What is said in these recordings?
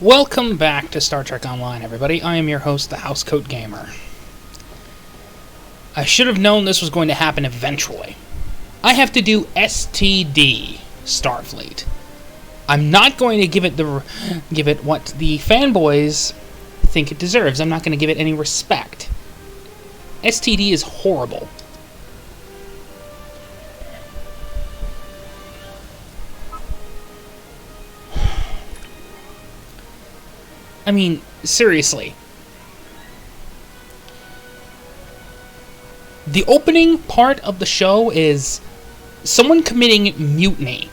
Welcome back to Star Trek Online, everybody. I am your host, the Housecoat Gamer. I should have known this was going to happen eventually. I have to do STD Starfleet. I'm not going to give it what the fanboys think it deserves. I'm not going to give it any respect. STD is horrible. I mean, seriously. The opening part of the show is someone committing mutiny.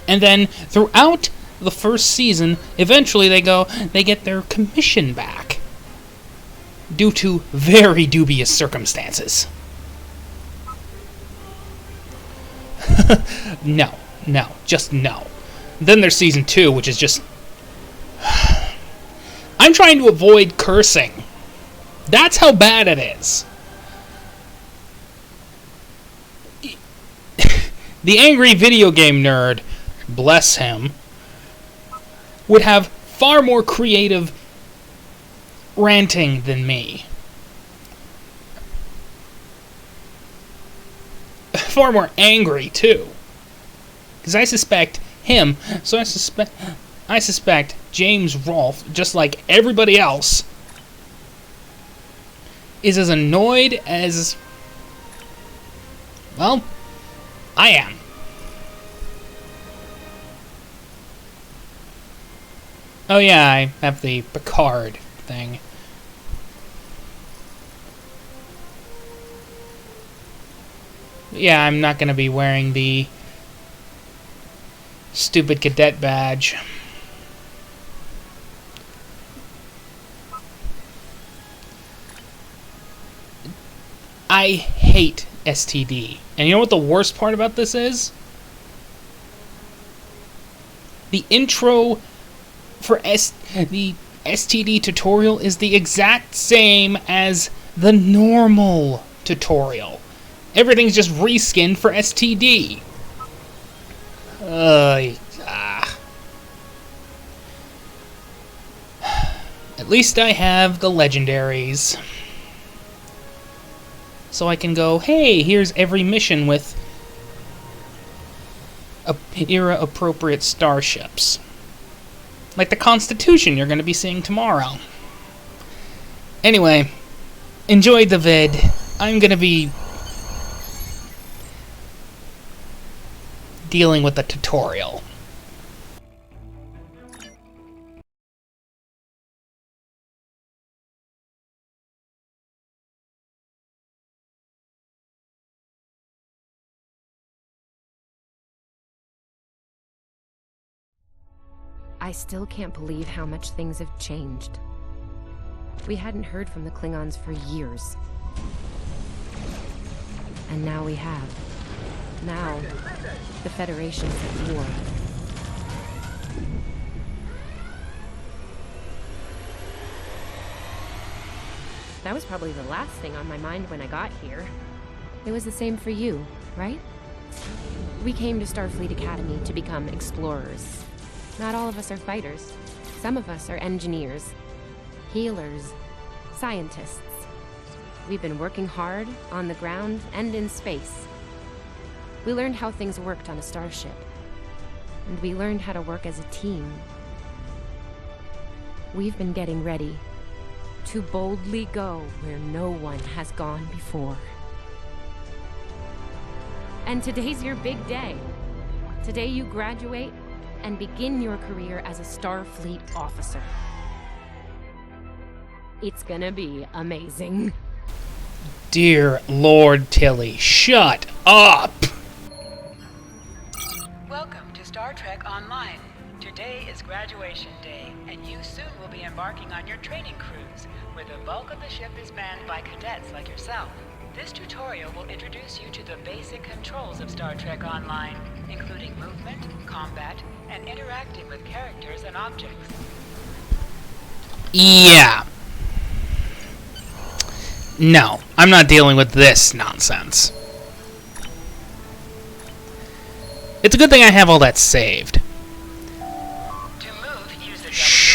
And then throughout the first season, eventually they get their commission back. Due to very dubious circumstances. No, just no. Then there's season 2, which is just... I'm trying to avoid cursing. That's how bad it is. The angry video game nerd, bless him, would have far more creative ranting than me. Far more angry, too. Because I suspect him, so I suspect James Rolfe, just like everybody else, is as annoyed as, well, I am. Oh yeah, I have the Picard thing. Yeah, I'm not going to be wearing the stupid cadet badge. I hate STD. And you know what the worst part about this is? The intro for the STD tutorial is the exact same as the normal tutorial. Everything's just reskinned for STD. At least I have the legendaries. So I can go, hey, here's every mission with era-appropriate starships. Like the Constitution you're going to be seeing tomorrow. Anyway, enjoy the vid. I'm going to be dealing with the tutorial. I still can't believe how much things have changed. We hadn't heard from the Klingons for years. And now we have. Now, the Federation's at war. That was probably the last thing on my mind when I got here. It was the same for you, right? We came to Starfleet Academy to become explorers. Not all of us are fighters. Some of us are engineers, healers, scientists. We've been working hard on the ground and in space. We learned how things worked on a starship. And we learned how to work as a team. We've been getting ready to boldly go where no one has gone before. And today's your big day. Today you graduate and begin your career as a Starfleet officer. It's gonna be amazing. Dear Lord Tilly, shut up! Welcome to Star Trek Online. Today is graduation day, and you soon will be embarking on your training cruise, where the bulk of the ship is manned by cadets like yourself. This tutorial will introduce you to the basic controls of Star Trek Online, including movement, combat, and interacting with characters and objects. Yeah. No, I'm not dealing with this nonsense. It's a good thing I have all that saved.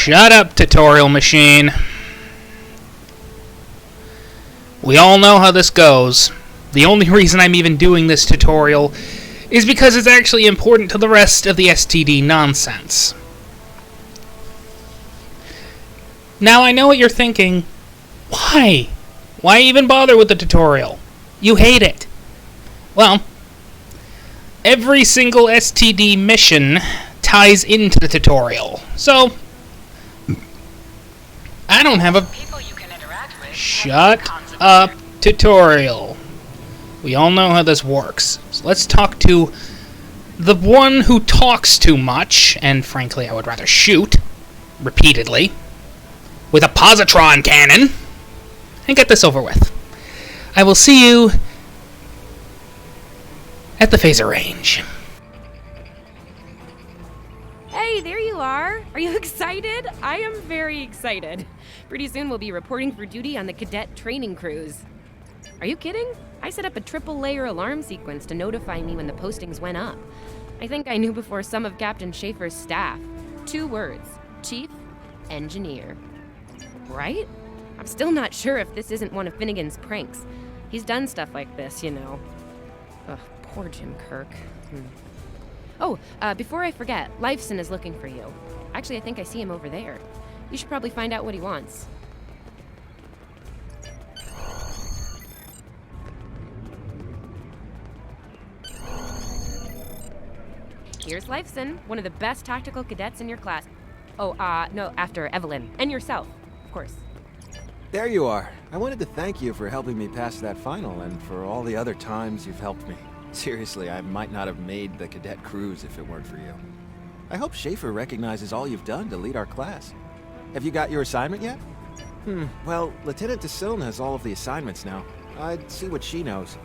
Shut up, tutorial machine. We all know how this goes. The only reason I'm even doing this tutorial is because it's actually important to the rest of the STD nonsense. Now I know what you're thinking. Why? Why even bother with the tutorial? You hate it. Well, every single STD mission ties into the tutorial. So, I don't have a... People you can interact with. Shut up, tutorial. We all know how this works. So let's talk to the one who talks too much, and frankly I would rather shoot, repeatedly, with a positron cannon, and get this over with. I will see you at the phaser range. Hey, there you are. Are you excited? I am very excited. Pretty soon we'll be reporting for duty on the cadet training cruise. Are you kidding? I set up a triple-layer alarm sequence to notify me when the postings went up. I think I knew before some of Captain Schaefer's staff. 2 words. Chief Engineer. Right? I'm still not sure if this isn't one of Finnegan's pranks. He's done stuff like this, you know. Ugh, poor Jim Kirk. Oh, before I forget, Lifeson is looking for you. Actually, I think I see him over there. You should probably find out what he wants. Here's Lifeson, one of the best tactical cadets in your class. Oh, no, after Evelyn. And yourself, of course. There you are. I wanted to thank you for helping me pass that final and for all the other times you've helped me. Seriously, I might not have made the cadet cruise if it weren't for you. I hope Schaefer recognizes all you've done to lead our class. Have you got your assignment yet? Well, Lieutenant DeSilne has all of the assignments now. I'd see what she knows.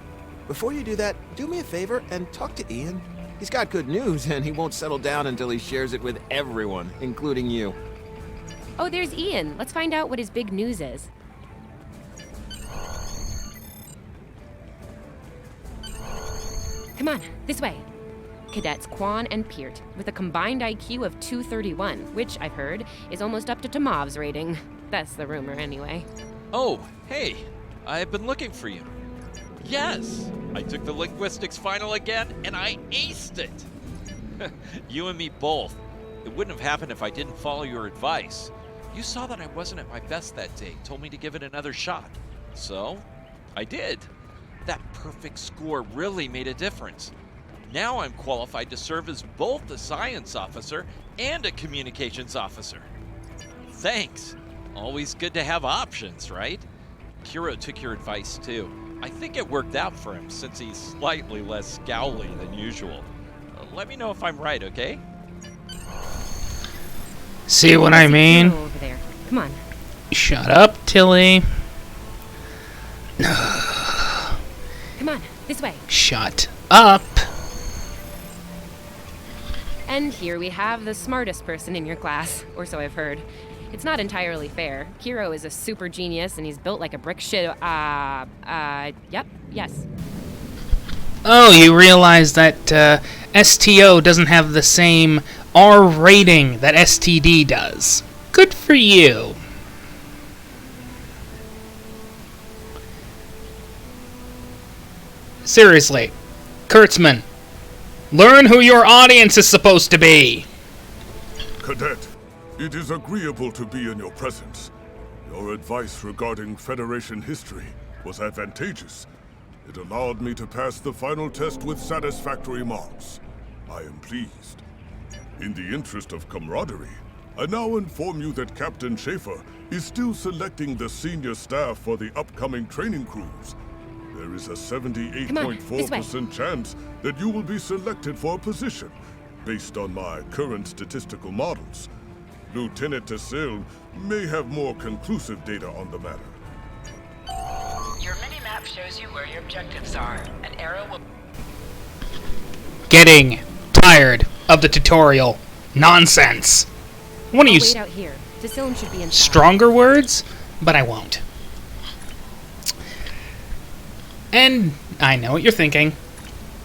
Before you do that, do me a favor and talk to Ian. He's got good news, and he won't settle down until he shares it with everyone, including you. Oh, there's Ian. Let's find out what his big news is. Come on, this way. Cadets Quan and Peart, with a combined IQ of 231, which, I've heard, is almost up to Tomov's rating. That's the rumor, anyway. Oh, hey, I've been looking for you. Yes, I took the linguistics final again, and I aced it. You and me both. It wouldn't have happened if I didn't follow your advice. You saw that I wasn't at my best that day, told me to give it another shot. So, I did. That perfect score really made a difference. Now I'm qualified to serve as both a science officer and a communications officer. Thanks. Always good to have options, right? Kiro took your advice too. I think it worked out for him since he's slightly less scowly than usual. Let me know if I'm right, okay? See what I mean? Over there. Come on. Shut up, Tilly. Come on, this way. Shut up. And here we have the smartest person in your class, or so I've heard. It's not entirely fair. Kiro is a super genius, and he's built like a brick shit. Yep, yes. Oh, you realize that STO doesn't have the same R rating that STD does. Good for you. Seriously, Kurtzman, learn who your audience is supposed to be. Cadet, it is agreeable to be in your presence. Your advice regarding Federation history was advantageous. It allowed me to pass the final test with satisfactory marks. I am pleased. In the interest of camaraderie, I now inform you that Captain Schaefer is still selecting the senior staff for the upcoming training cruise. There is a 78.4% chance that you will be selected for a position, based on my current statistical models. Lieutenant DeSilne may have more conclusive data on the matter. Your mini-map shows you where your objectives are. An arrow will... Getting tired of the tutorial nonsense. One of you Wait out here. DeSilne should be inside. stronger words, but I won't. And I know what you're thinking.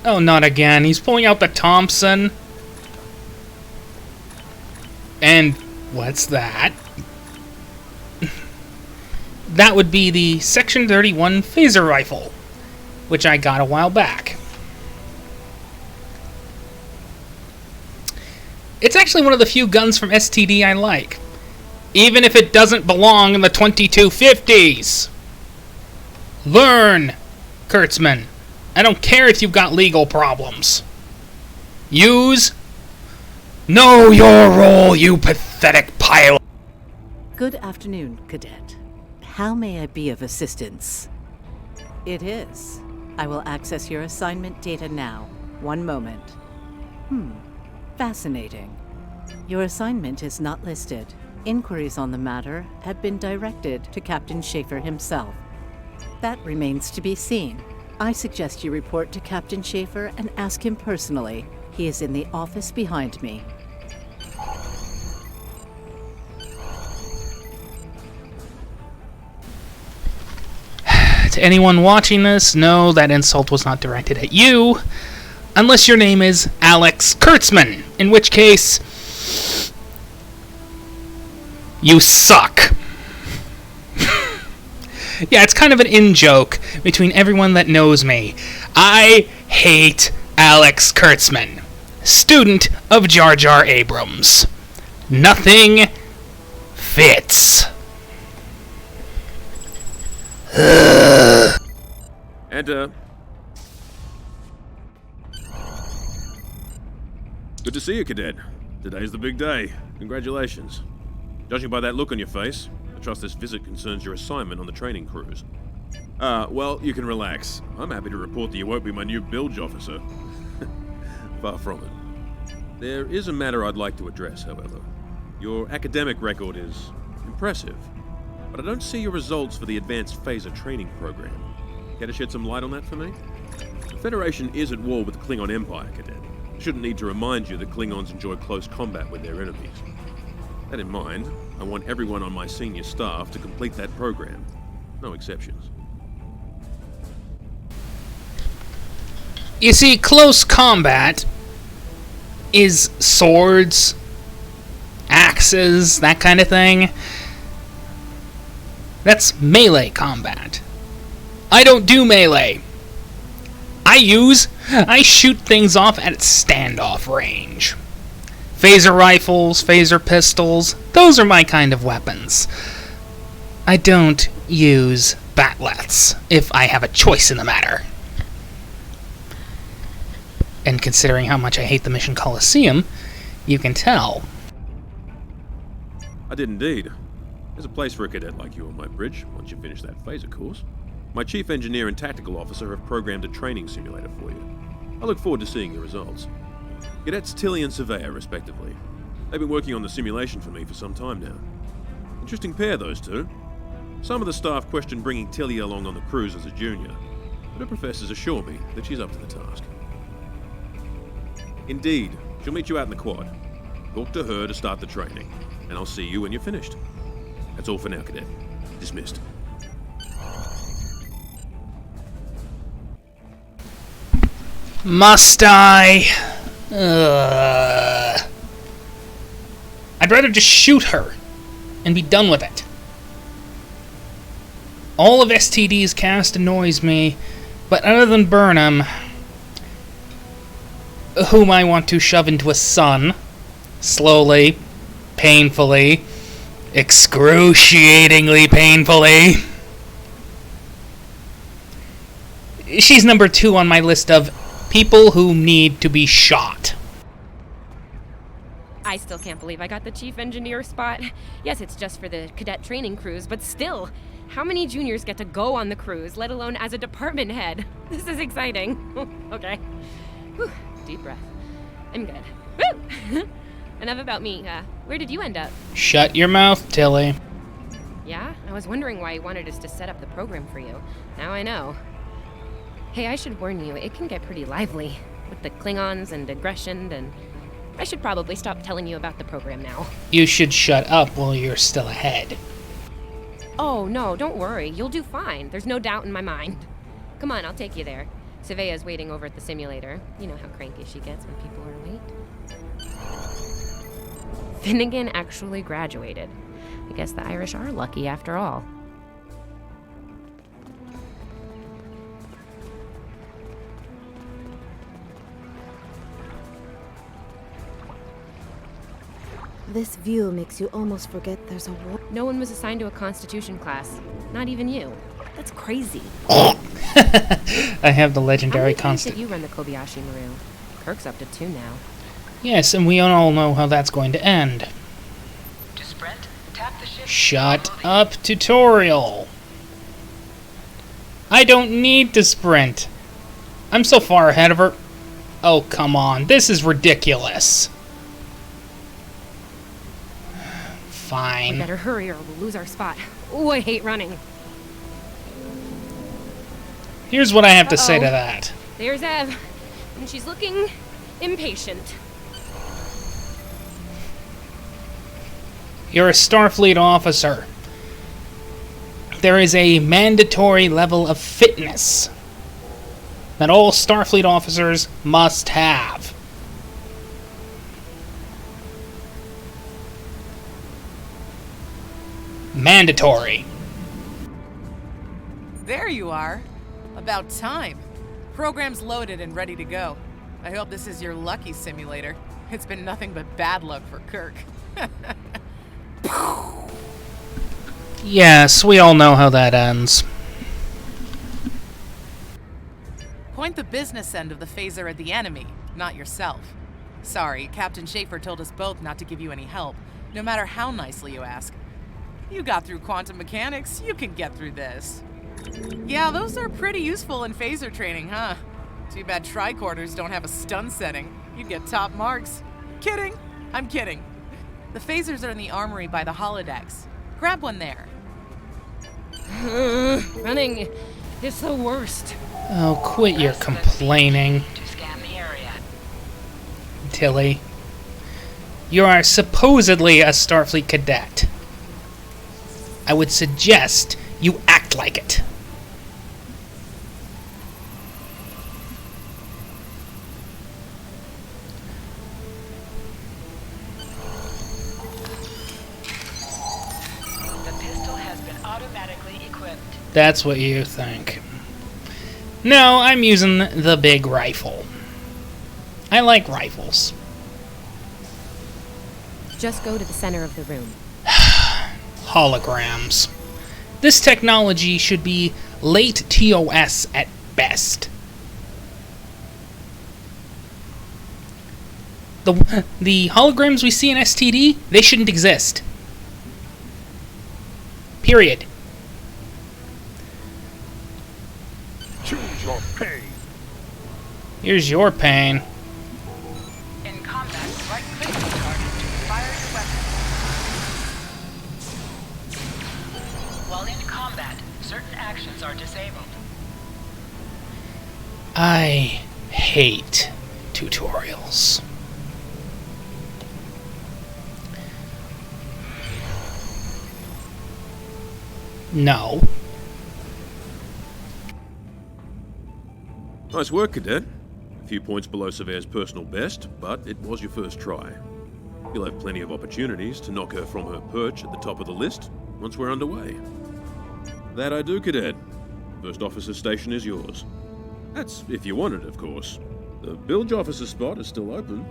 Oh, not again. He's pulling out the Thompson. And What's that? That would be the Section 31 phaser rifle, which I got a while back. It's actually one of the few guns from STD I like, even if it doesn't belong in the 2250s. Learn, Kurtzman. I don't care if you've got legal problems. Use. Know your role, you pathetic pilot. Good afternoon, Cadet. How may I be of assistance? It is. I will access your assignment data now. One moment. Fascinating. Your assignment is not listed. Inquiries on the matter have been directed to Captain Schaefer himself. That remains to be seen. I suggest you report to Captain Schaefer and ask him personally. He is in the office behind me. To anyone watching this, no, that insult was not directed at you, unless your name is Alex Kurtzman, in which case, you suck. Yeah, it's kind of an in-joke between everyone that knows me. I hate Alex Kurtzman, student of Jar Jar Abrams. Nothing fits. Enter. Good to see you, Cadet. Today's the big day. Congratulations. Judging by that look on your face, I trust this visit concerns your assignment on the training cruise. Well, you can relax. I'm happy to report that you won't be my new bilge officer. Far from it. There is a matter I'd like to address, however. Your academic record is impressive, but I don't see your results for the advanced phaser training program. Care to shed some light on that for me? The Federation is at war with the Klingon Empire, Cadet. I shouldn't need to remind you that Klingons enjoy close combat with their enemies. That in mind, I want everyone on my senior staff to complete that program. No exceptions. You see, close combat is swords, axes, that kind of thing. That's melee combat. I don't do melee. I shoot things off at standoff range. Phaser rifles, phaser pistols, those are my kind of weapons. I don't use batlets if I have a choice in the matter. And considering how much I hate the Mission Coliseum, you can tell. I did indeed. There's a place for a cadet like you on my bridge once you finish that phaser course. My chief engineer and tactical officer have programmed a training simulator for you. I look forward to seeing your results. Cadets Tilly and Surveyor, respectively. They've been working on the simulation for me for some time now. Interesting pair, those two. Some of the staff question bringing Tilly along on the cruise as a junior, but her professors assure me that she's up to the task. Indeed, she'll meet you out in the quad. Talk to her to start the training, and I'll see you when you're finished. That's all for now, Cadet. Dismissed. Must I? I'd rather just shoot her and be done with it. All of STD's cast annoys me, but other than Burnham, whom I want to shove into a sun, slowly, painfully, excruciatingly painfully. She's number 2 on my list of people who need to be shot. I still can't believe I got the chief engineer spot. Yes, it's just for the cadet training cruise, but still, how many juniors get to go on the cruise, let alone as a department head? This is exciting. Okay. Whew. Deep breath. I'm good. Woo! Enough about me. Where did you end up? Shut your mouth, Tilly. Yeah? I was wondering why you wanted us to set up the program for you. Now I know. Hey, I should warn you, it can get pretty lively. With the Klingons and aggression, and I should probably stop telling you about the program now. You should shut up while you're still ahead. Oh, no, don't worry. You'll do fine. There's no doubt in my mind. Come on, I'll take you there. Surveyor's waiting over at the simulator. You know how cranky she gets when people are late. Finnegan actually graduated. I guess the Irish are lucky after all. This view makes you almost forget there's a war. No one was assigned to a Constitution class. Not even you. That's crazy. I have the legendary How many constant. did you run the Kobayashi Maru? Kirk's up to 2 now. Yes, and we all know how that's going to end. To sprint, tap the shift. Shut up, tutorial. I don't need to sprint. I'm so far ahead of her. Oh, come on. This is ridiculous. We Fine. better hurry or we'll lose our spot. Ooh, I hate running. Here's what I have to say to Uh-oh. that. There's Ev, and she's looking impatient. You're a Starfleet officer. There is a mandatory level of fitness that all Starfleet officers must have. Mandatory. There you are. About time. Program's loaded and ready to go. I hope this is your lucky simulator. It's been nothing but bad luck for Kirk. Yes, we all know how that ends. Point the business end of the phaser at the enemy, not yourself. Sorry, Captain Schaefer told us both not to give you any help, no matter how nicely you ask. You got through quantum mechanics, you can get through this. Yeah, those are pretty useful in phaser training, huh? Too bad tricorders don't have a stun setting. You'd get top marks. Kidding? I'm kidding. The phasers are in the armory by the holodecks. Grab one there. Running is the worst. Oh, quit your complaining, To scan the area. Tilly. You are supposedly a Starfleet cadet. I would suggest you act like it. The pistol has been automatically equipped. That's what you think. No, I'm using the big rifle. I like rifles. Just go to the center of the room. Holograms. This technology should be late TOS at best. The holograms we see in STD, they shouldn't exist. Period. Choose your pain. Here's your pain. In combat, right-click the target to fire your weapon. While in combat, certain actions are disabled. I hate tutorials. No. Nice work, Cadet. A few points below Surveyor's personal best, but it was your first try. You'll have plenty of opportunities to knock her from her perch at the top of the list once we're underway. That I do, Cadet. First officer station is yours. That's if you want it, of course. The bilge officer spot is still open.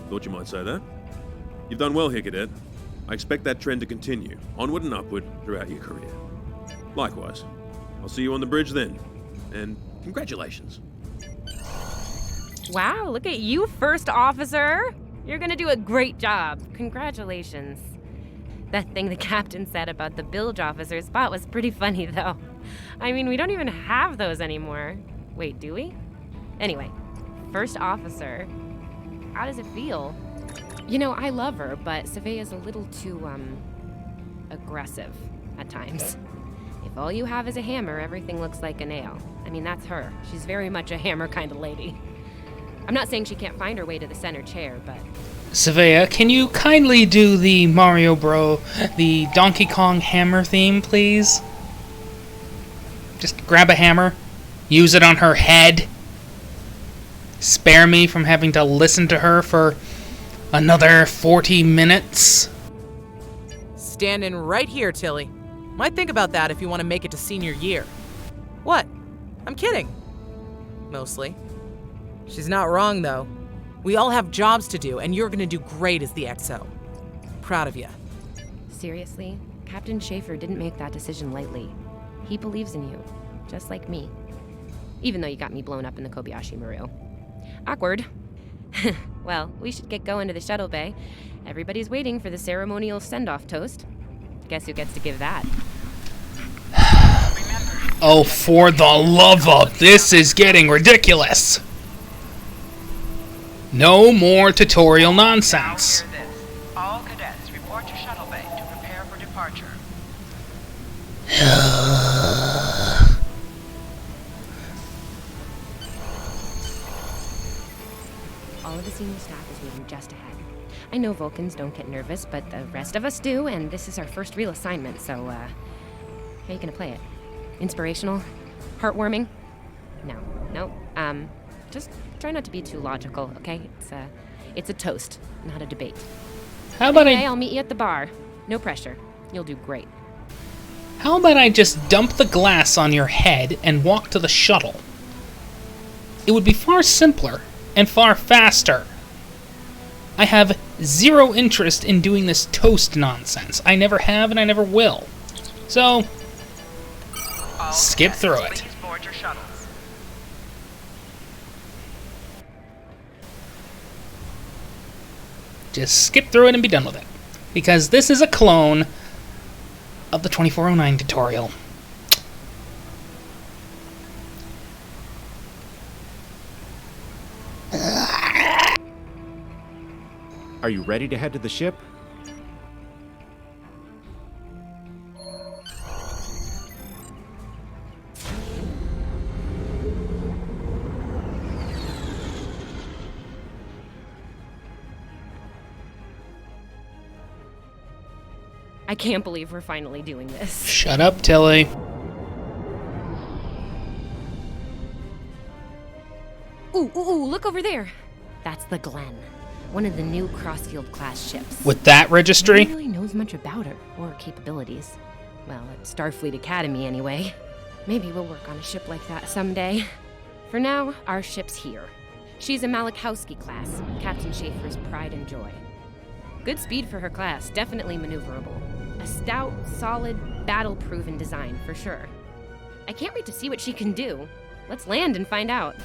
Thought you might say that. You've done well here, Cadet. I expect that trend to continue, onward and upward, throughout your career. Likewise. I'll see you on the bridge then. And congratulations. Wow, look at you, first officer. You're gonna do a great job. Congratulations. That thing the captain said about the bilge officer spot was pretty funny, though. I mean, we don't even have those anymore. Wait, do we? Anyway, first officer. How does it feel? You know, I love her, but Savea's a little too, aggressive at times. If all you have is a hammer, everything looks like a nail. I mean, that's her. She's very much a hammer kind of lady. I'm not saying she can't find her way to the center chair, but... Savea, can you kindly do the the Donkey Kong hammer theme, please? Just grab a hammer, use it on her head. Spare me from having to listen to her for Another 40 minutes? Standing right here, Tilly. Might think about that if you want to make it to senior year. What? I'm kidding. Mostly. She's not wrong, though. We all have jobs to do, and you're gonna do great as the XO. Proud of you. Seriously, Captain Schaefer didn't make that decision lightly. He believes in you, just like me. Even though you got me blown up in the Kobayashi Maru. Awkward. Well, we should get going to the shuttle bay. Everybody's waiting for the ceremonial send-off toast. Guess who gets to give that? Oh, for the love of, this is getting ridiculous. No more tutorial nonsense. Now hear this. All cadets report to shuttle bay to prepare for departure. All of the senior staff is waiting just ahead. I know Vulcans don't get nervous, but the rest of us do, and this is our first real assignment, so, how are you gonna play it? Inspirational? Heartwarming? No. Just try not to be too logical, okay? It's a toast, not a debate. How about Okay, I'll meet you at the bar. No pressure. You'll do great. How about I just dump the glass on your head and walk to the shuttle? It would be far simpler and far faster. I have zero interest in doing this toast nonsense. I never have and I never will. So, All skip cadets, through it. please board your shuttles. Just skip through it and be done with it. Because this is a clone of the 2409 tutorial. Are you ready to head to the ship? I can't believe we're finally doing this. Shut up, Tilly. Ooh, look over there. That's the Glen, one of the new Crossfield class ships. With that registry? Nobody really knows much about her or her capabilities. Well, at Starfleet Academy anyway. Maybe we'll work on a ship like that someday. For now, our ship's here. She's a Malachowski class, Captain Schaefer's pride and joy. Good speed for her class, definitely maneuverable. A stout, solid, battle-proven design, for sure. I can't wait to see what she can do. Let's land and find out.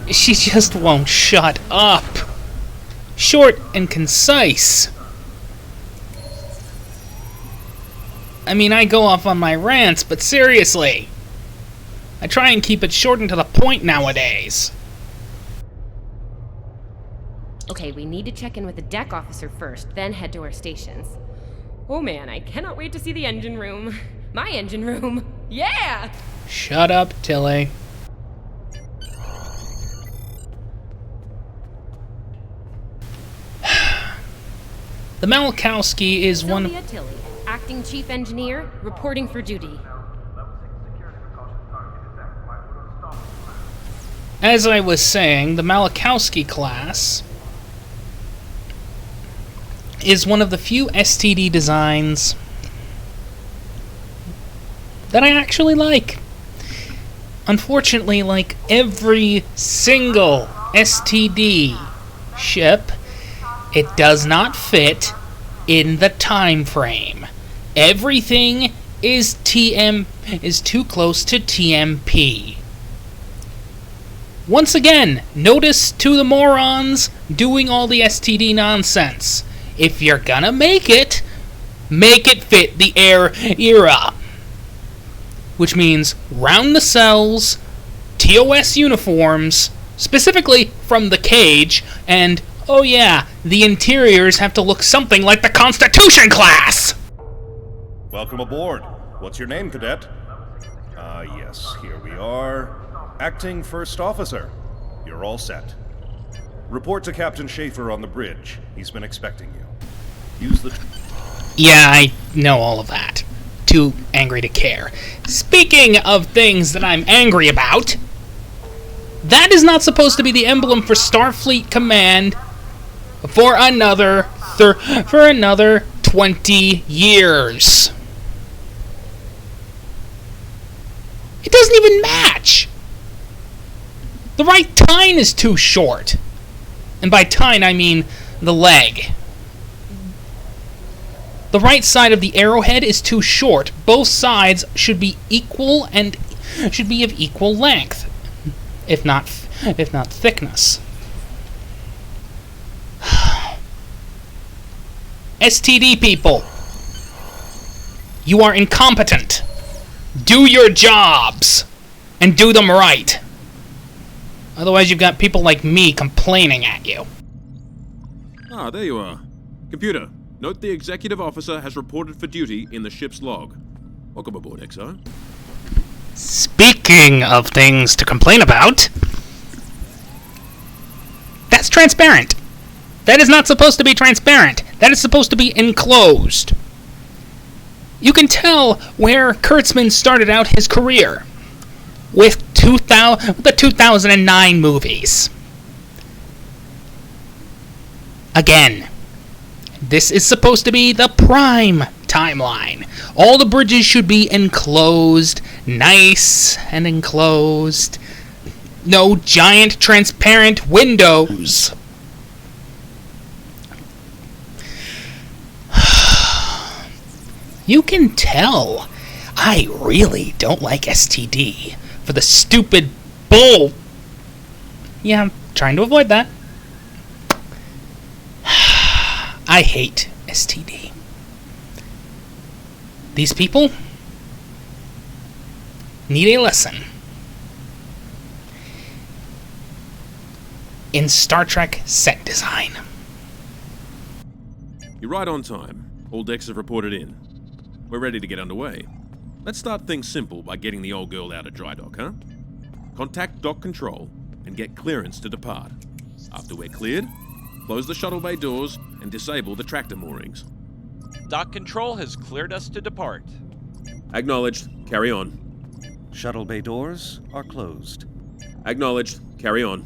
She just won't shut up. Short and concise. I mean, I go off on my rants, but seriously. I try and keep it short and to the point nowadays. Okay, we need to check in with the deck officer first, then head to our stations. Oh man, I cannot wait to see the engine room. My engine room. Yeah! Shut up, Tilly. The Malachowski is one of... Sylvia Tilly, acting chief engineer, reporting for duty. As I was saying, the Malachowski class is one of the few STD designs that I actually like. Unfortunately, like every single STD ship, it does not fit in the time frame. Everything is too close to TMP. Once again, notice to the morons doing all the STD nonsense. If you're gonna make it fit the era. Which means round the cells, TOS uniforms, specifically from the cage, and, oh yeah, the interiors have to look something like the Constitution class! Welcome aboard. What's your name, cadet? Yes, here we are. Acting First Officer. You're all set. Report to Captain Schaefer on the bridge. He's been expecting you. Use the... Yeah, I know all of that. too angry to care. Speaking of things that I'm angry about, that is not supposed to be the emblem for Starfleet Command for another 20 years. It doesn't even match. The right tine is too short. And by tine, I mean the leg. The right side of the arrowhead is too short. Both sides should be equal and should be of equal length, if not thickness. STD people, you are incompetent. Do your jobs and do them right. Otherwise, you've got people like me complaining at you. Ah, there you are. Computer, note the executive officer has reported for duty in the ship's log. Welcome aboard, XO. Speaking of things to complain about, that's transparent. That is not supposed to be transparent. That is supposed to be enclosed. You can tell where Kurtzman started out his career with the 2009 movies. Again, this is supposed to be the prime timeline. All the bridges should be enclosed, nice and enclosed. No giant transparent windows. You can tell I really don't like STD for the stupid bull. Yeah, I'm trying to avoid that. I hate STD. These people need a lesson in Star Trek set design. You're right on time. All decks have reported in. We're ready to get underway. Let's start things simple by getting the old girl out of dry dock, huh? Contact dock control and get clearance to depart. After we're cleared, close the shuttle bay doors and disable the tractor moorings. Dock control has cleared us to depart. Acknowledged. Carry on. Shuttle bay doors are closed. Acknowledged. Carry on.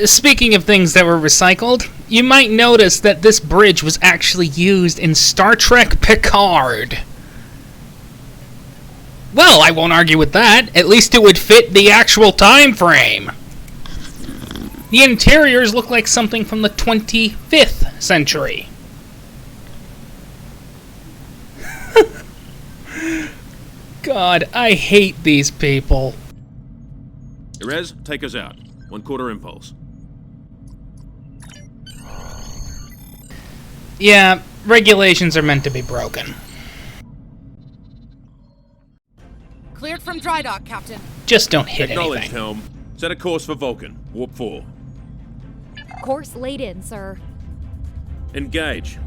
Speaking of things that were recycled, you might notice that this bridge was actually used in Star Trek Picard. Well, I won't argue with that. At least it would fit the actual time frame. The interiors look like something from the 25th century. God, I hate these people. Erez, take us out. 1/4 impulse. Yeah, regulations are meant to be broken. Cleared from dry dock, Captain. Just don't hit Acknowledged, anything. Helm. Set a course for Vulcan. Warp 4. Course laid in, sir. Engage.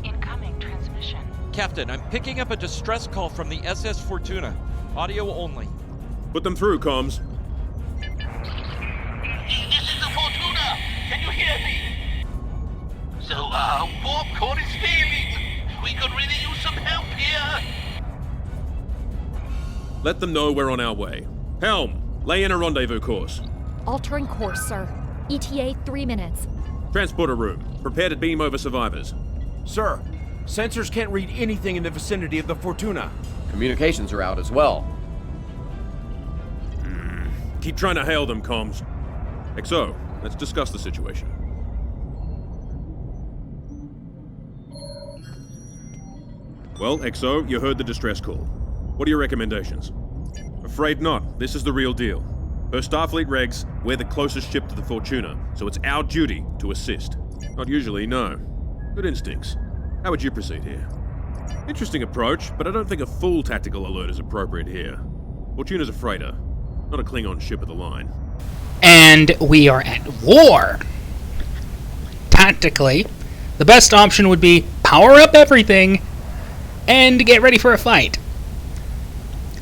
Incoming transmission. Captain, I'm picking up a distress call from the SS Fortuna. Audio only. Put them through, comms. This is the Fortuna! Can you hear me? So, warp core is failing. We could really use some help here. Let them know we're on our way. Helm, lay in a rendezvous course. Altering course, sir. ETA 3 minutes. Transporter room. Prepare to beam over survivors. Sir, sensors can't read anything in the vicinity of the Fortuna. Communications are out as well. Keep trying to hail them, comms. XO, let's discuss the situation. Well, XO, you heard the distress call. What are your recommendations? Afraid not. This is the real deal. Per Starfleet regs, we're the closest ship to the Fortuna, so it's our duty to assist. Not usually, no. Good instincts. How would you proceed here? Interesting approach, but I don't think a full tactical alert is appropriate here. Fortuna's a freighter, not a Klingon ship of the line. And we are at war. practically, the best option would be power up everything and get ready for a fight.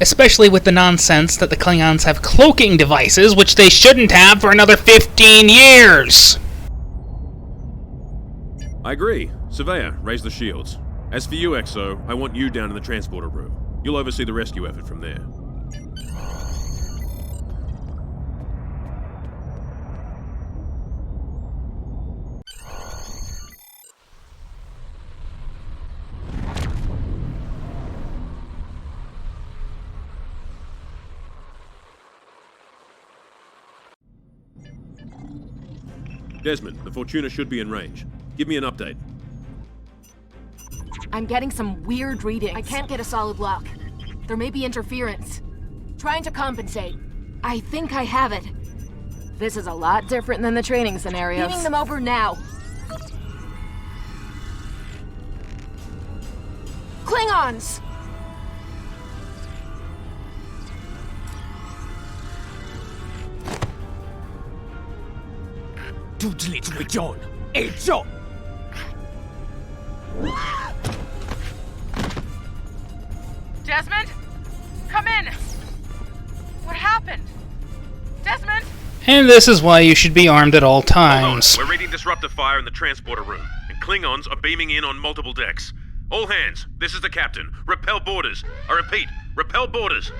Especially with the nonsense that the Klingons have cloaking devices, which they shouldn't have for another 15 years! I agree. Surveyor, raise the shields. As for you, XO, I want you down in the transporter room. You'll oversee the rescue effort from there. Desmond, the Fortuna should be in range. Give me an update. I'm getting some weird readings. I can't get a solid lock. There may be interference. Trying to compensate. I think I have it. This is a lot different than the training scenarios. Beaming them over now. Klingons! Desmond? Come in! What happened? Desmond? And this is why you should be armed at all times. We're reading disruptive fire in the transporter room, and Klingons are beaming in on multiple decks. All hands, this is the captain. Repel boarders. I repeat, repel boarders.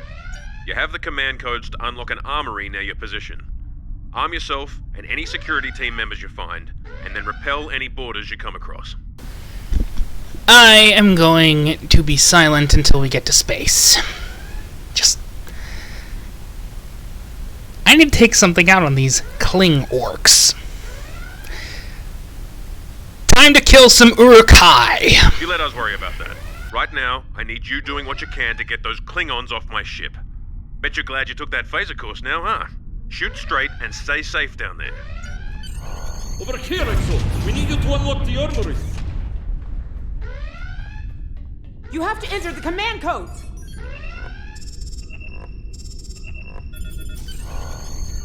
You have the command codes to unlock an armory near your position. Arm yourself and any security team members you find, and then repel any boarders you come across. I am going to be silent until we get to space. I need to take something out on these Kling orcs. Time to kill some Uruk-hai. You let us worry about that. Right now, I need you doing what you can to get those Klingons off my ship. Bet you're glad you took that phaser course now, huh? Shoot straight and stay safe down there. Over here, Exo. We need you to unlock the armory. You have to enter the command codes.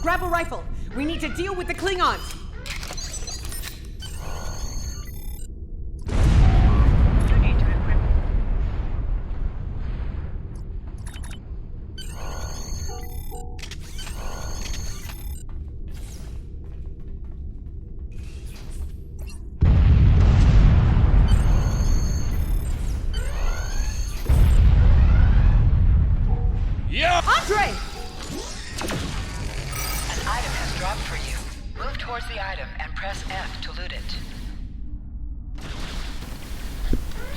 Grab a rifle. We need to deal with the Klingons. Andre! An item has dropped for you. Move towards the item and press F to loot it.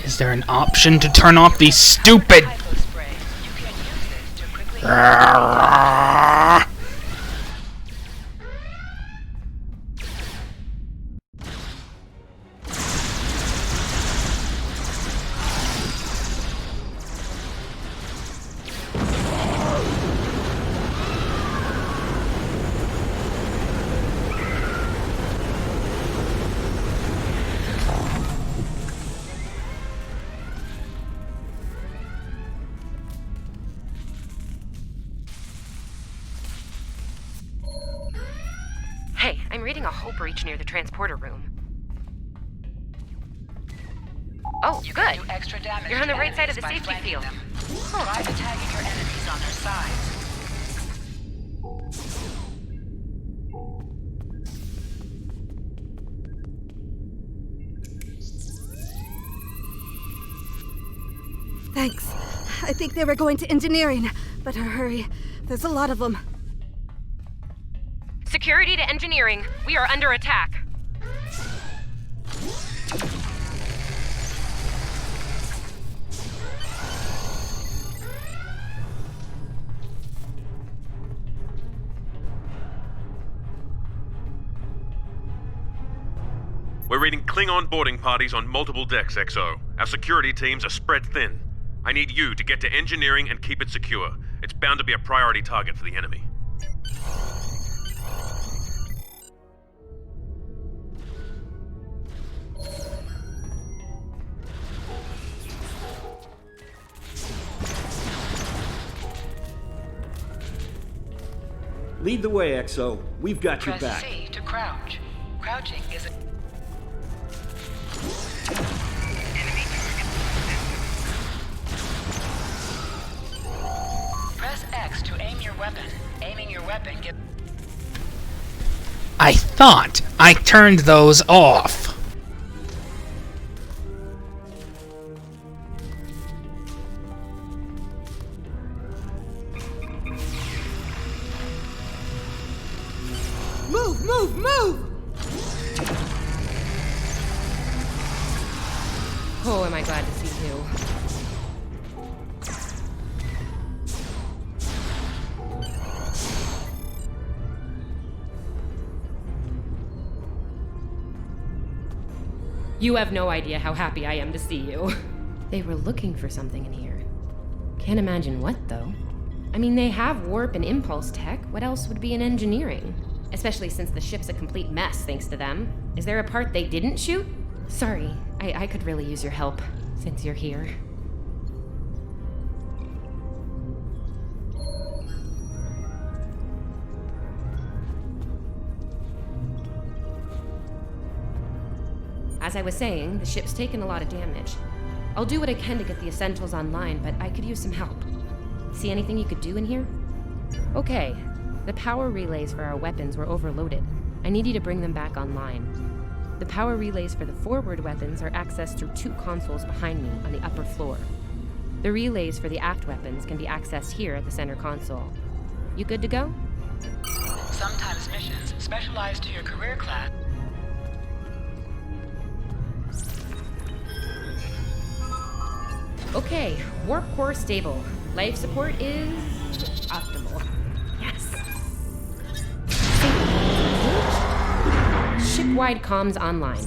Is there an option to turn off these stupid... Hey, I'm reading a hull breach near the transporter room. Oh, You good. can do extra damage You're on to the right side of the enemies by safety flanking field. them. Try attacking your enemies on their sides. Thanks. I think they were going to engineering. Better hurry. There's a lot of them. Security to engineering. We are under attack. We're reading Klingon boarding parties on multiple decks, XO. Our security teams are spread thin. I need you to get to engineering and keep it secure. It's bound to be a priority target for the enemy. Lead the way, XO. We've got your Press back. C to crouch. Crouching is a... then get... I thought I turned those off. Move, move, move! Oh, am I glad to see you. You have no idea how happy I am to see you. They were looking for something in here. Can't imagine what, though. I mean, they have warp and impulse tech. What else would be in engineering? Especially since the ship's a complete mess thanks to them. Is there a part they didn't shoot? Sorry, I could really use your help, since you're here. As I was saying, the ship's taken a lot of damage. I'll do what I can to get the essentials online, but I could use some help. See anything you could do in here? Okay, the power relays for our weapons were overloaded. I need you to bring them back online. The power relays for the forward weapons are accessed through 2 consoles behind me on the upper floor. The relays for the aft weapons can be accessed here at the center console. You good to go? Sometimes missions specialized to your career class. Okay, warp core stable. Life support is optimal. Yes. Ship-wide comms online.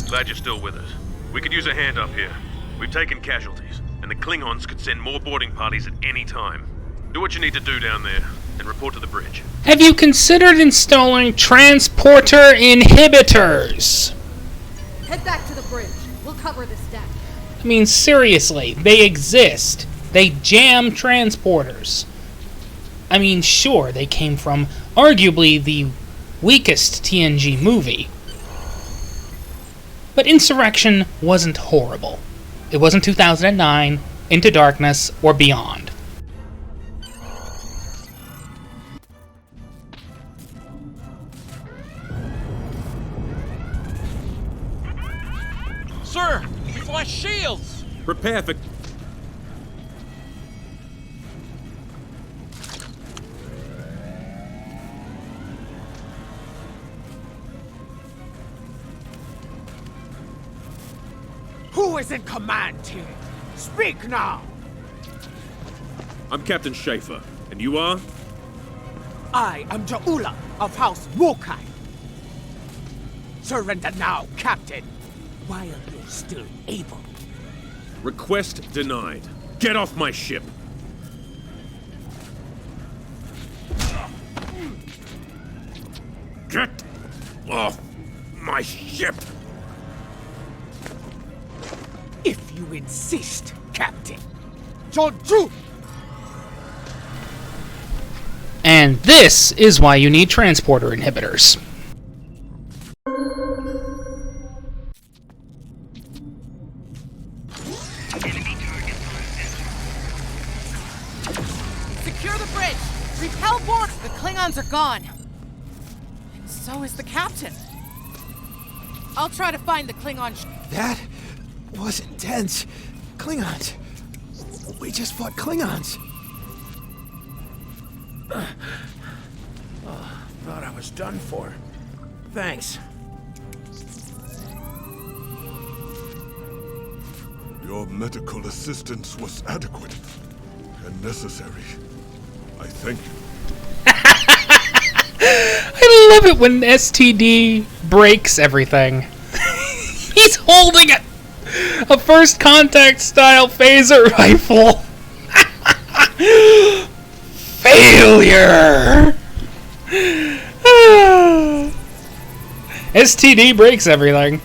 Glad you're still with us. We could use a hand up here. We've taken casualties, and the Klingons could send more boarding parties at any time. Do what you need to do down there, and report to the bridge. Have you considered installing transporter inhibitors? Head back to the bridge. We'll cover this deck. I mean, seriously, they exist. They jam transporters. I mean, sure, they came from arguably the weakest TNG movie. But Insurrection wasn't horrible. It wasn't 2009, Into Darkness, or beyond. Sir, we've lost shields! Prepare for... Who is in command here? Speak now! I'm Captain Schaefer, and you are? I am Ja'ula of House Wokai. Surrender now, Captain, while you're still able. Request denied. Get off my ship! Get off my ship! If you insist, Captain. Joju! And this is why you need transporter inhibitors. Secure the bridge! Repel board! The Klingons are gone. And so is the captain. I'll try to find the Klingon That was intense. Klingons. We just fought Klingons. Oh, thought I was done for. Thanks. Your medical assistance was adequate and necessary. I thank you. I love it when STD breaks everything. He's holding a first contact style phaser rifle. Failure! STD breaks everything.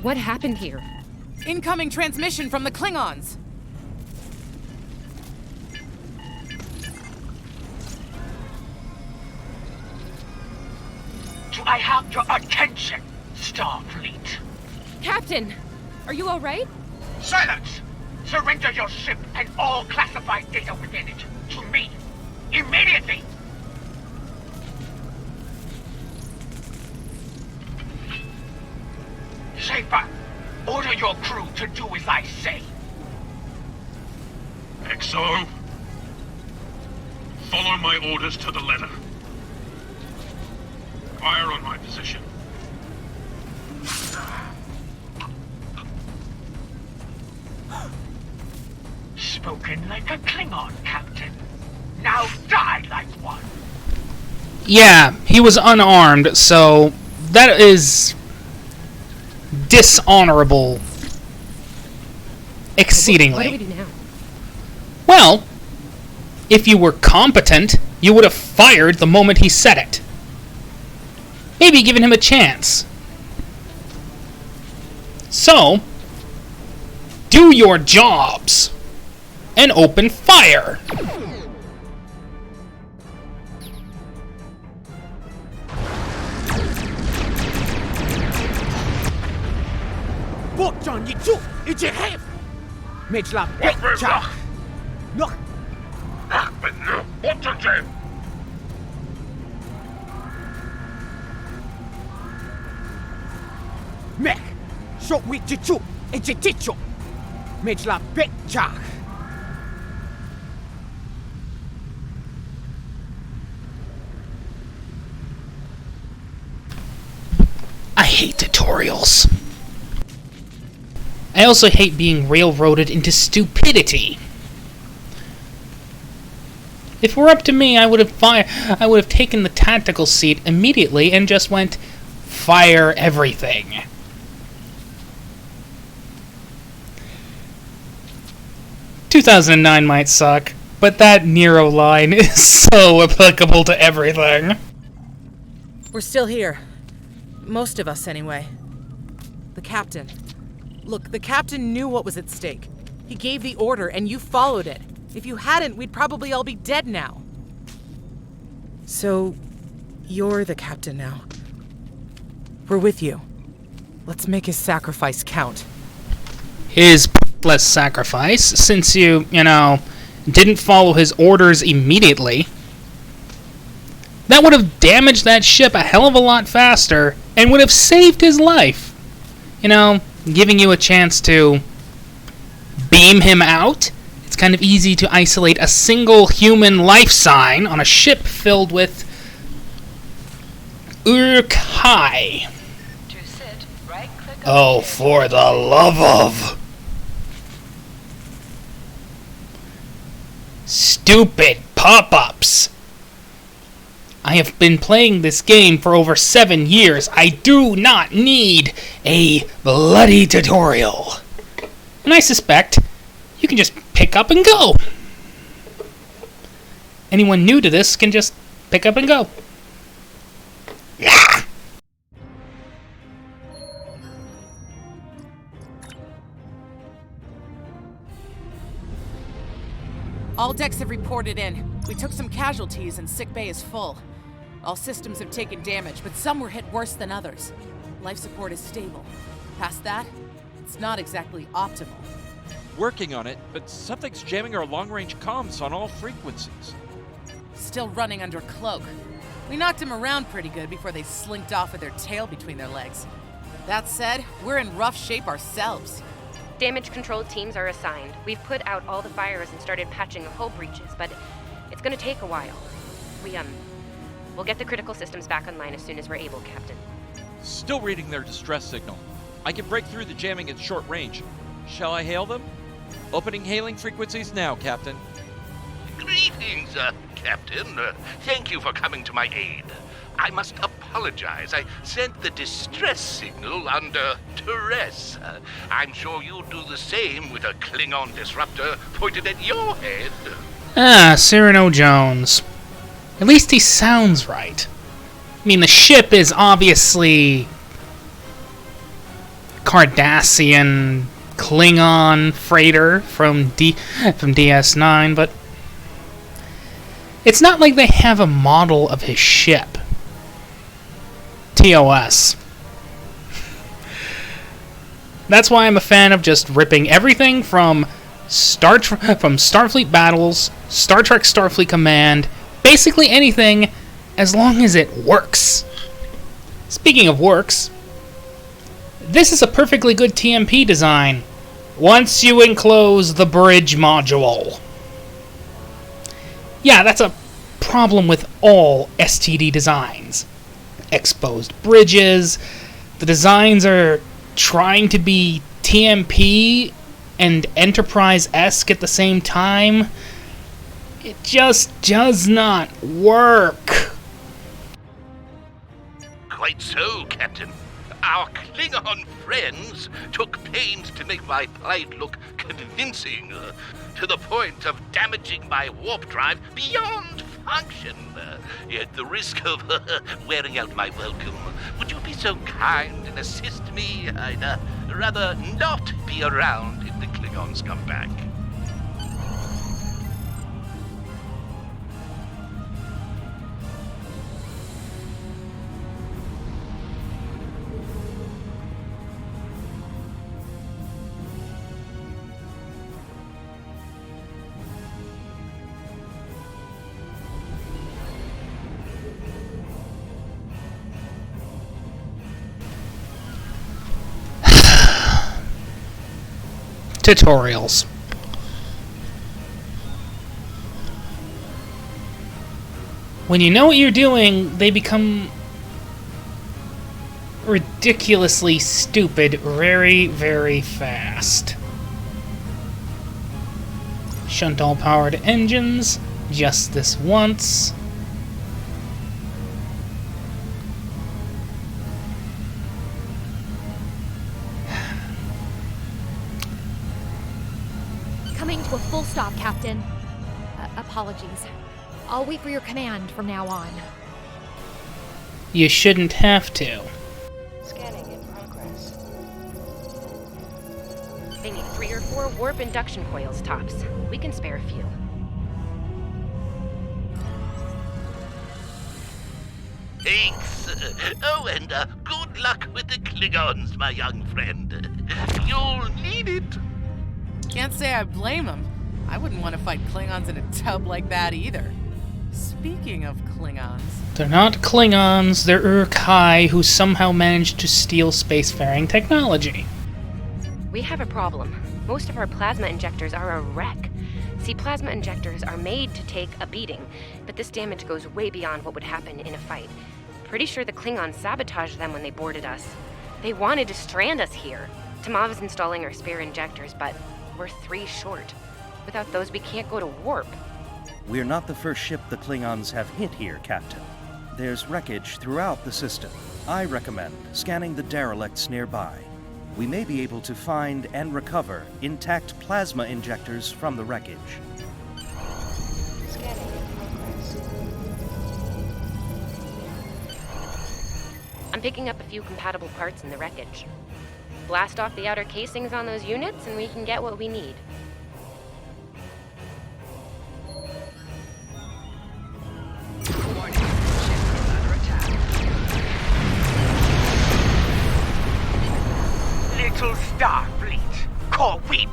What happened here? incoming transmission from the Klingons. Your attention, Starfleet. Captain, are you alright? Silence! Surrender your ship and all classified data within it to me. Immediately! Schaefer, order your crew to do as I say. XO, follow my orders to the letter. Fire on my position. Spoken like a Klingon, Captain. Now die like one. Yeah, he was unarmed, so that is dishonorable exceedingly. What do we do now? Well, if you were competent, you would have fired the moment he said it. Maybe given him a chance. So, do your jobs and open fire. 복전 이쪽 이제 해. 매질라 자. 너. 어쩐지. 맥. 쇼 위쪽 이제 뒤쪽. 매질라 자. I hate tutorials. I also hate being railroaded into stupidity. If it were up to me, I would have taken the tactical seat immediately and just went, fire everything. "2009 might suck, but that Nero line is so applicable to everything." We're still here. Most of us, anyway. The captain. Look, the captain knew what was at stake. He gave the order, and you followed it. If you hadn't, we'd probably all be dead now. So, you're the captain now. We're with you. Let's make his sacrifice count. His pointless sacrifice, since you didn't follow his orders immediately. That would have damaged that ship a hell of a lot faster, and would have saved his life. Giving you a chance to beam him out. It's kind of easy to isolate a single human life sign on a ship filled with Urk-hai. Oh, for the love of... stupid pop-ups. I have been playing this game for over 7 years. I do not need a bloody tutorial. And I suspect you can just pick up and go. Anyone new to this can just pick up and go. Yeah. All decks have reported in. We took some casualties and sick bay is full. All systems have taken damage, but some were hit worse than others. Life support is stable. Past that, it's not exactly optimal. Working on it, but something's jamming our long-range comms on all frequencies. Still running under cloak. We knocked him around pretty good before they slinked off with their tail between their legs. That said, we're in rough shape ourselves. Damage control teams are assigned. We've put out all the fires and started patching the hull breaches, but it's gonna take a while. We'll get the critical systems back online as soon as we're able, Captain. Still reading their distress signal. I can break through the jamming at short range. Shall I hail them? Opening hailing frequencies now, Captain. Greetings, Captain. Thank you for coming to my aid. I must apologize. I sent the distress signal under duress. I'm sure you'll do the same with a Klingon disruptor pointed at your head. Cyrano Jones. At least he sounds right. I mean, the ship is obviously Cardassian Klingon freighter from DS9, but it's not like they have a model of his ship TOS. That's why I'm a fan of just ripping everything from Starfleet battles, Star Trek Starfleet Command, basically anything, as long as it works. Speaking of works, this is a perfectly good TMP design, once you enclose the bridge module. Yeah, that's a problem with all STD designs. Exposed bridges, the designs are trying to be TMP and Enterprise-esque at the same time. It just does not work. Quite so, Captain. Our Klingon friends took pains to make my plight look convincing, to the point of damaging my warp drive beyond function. At the risk of wearing out my welcome, would you be so kind and assist me? I'd rather not be around if the Klingons come back. Tutorials. When you know what you're doing, they become ridiculously stupid very, very fast. Shunt all powered engines, just this once. Coming to a full stop, Captain. Apologies. I'll wait for your command from now on. You shouldn't have to. Scanning in progress. They need 3 or 4 warp induction coils tops. We can spare a few. Thanks. Oh, and good luck with the Klingons, my young friend. You'll need it. Can't say I blame him. I wouldn't want to fight Klingons in a tub like that either. Speaking of Klingons... They're not Klingons, they're Urkai who somehow managed to steal spacefaring technology. We have a problem. Most of our plasma injectors are a wreck. See, plasma injectors are made to take a beating, but this damage goes way beyond what would happen in a fight. Pretty sure the Klingons sabotaged them when they boarded us. They wanted to strand us here. Tamav is installing our spare injectors, but we're 3 short. Without those, we can't go to warp. We're not the first ship the Klingons have hit here, Captain. There's wreckage throughout the system. I recommend scanning the derelicts nearby. We may be able to find and recover intact plasma injectors from the wreckage. Scanning in progress. I'm picking up a few compatible parts in the wreckage. Blast off the outer casings on those units, and we can get what we need. Little Starfleet, call we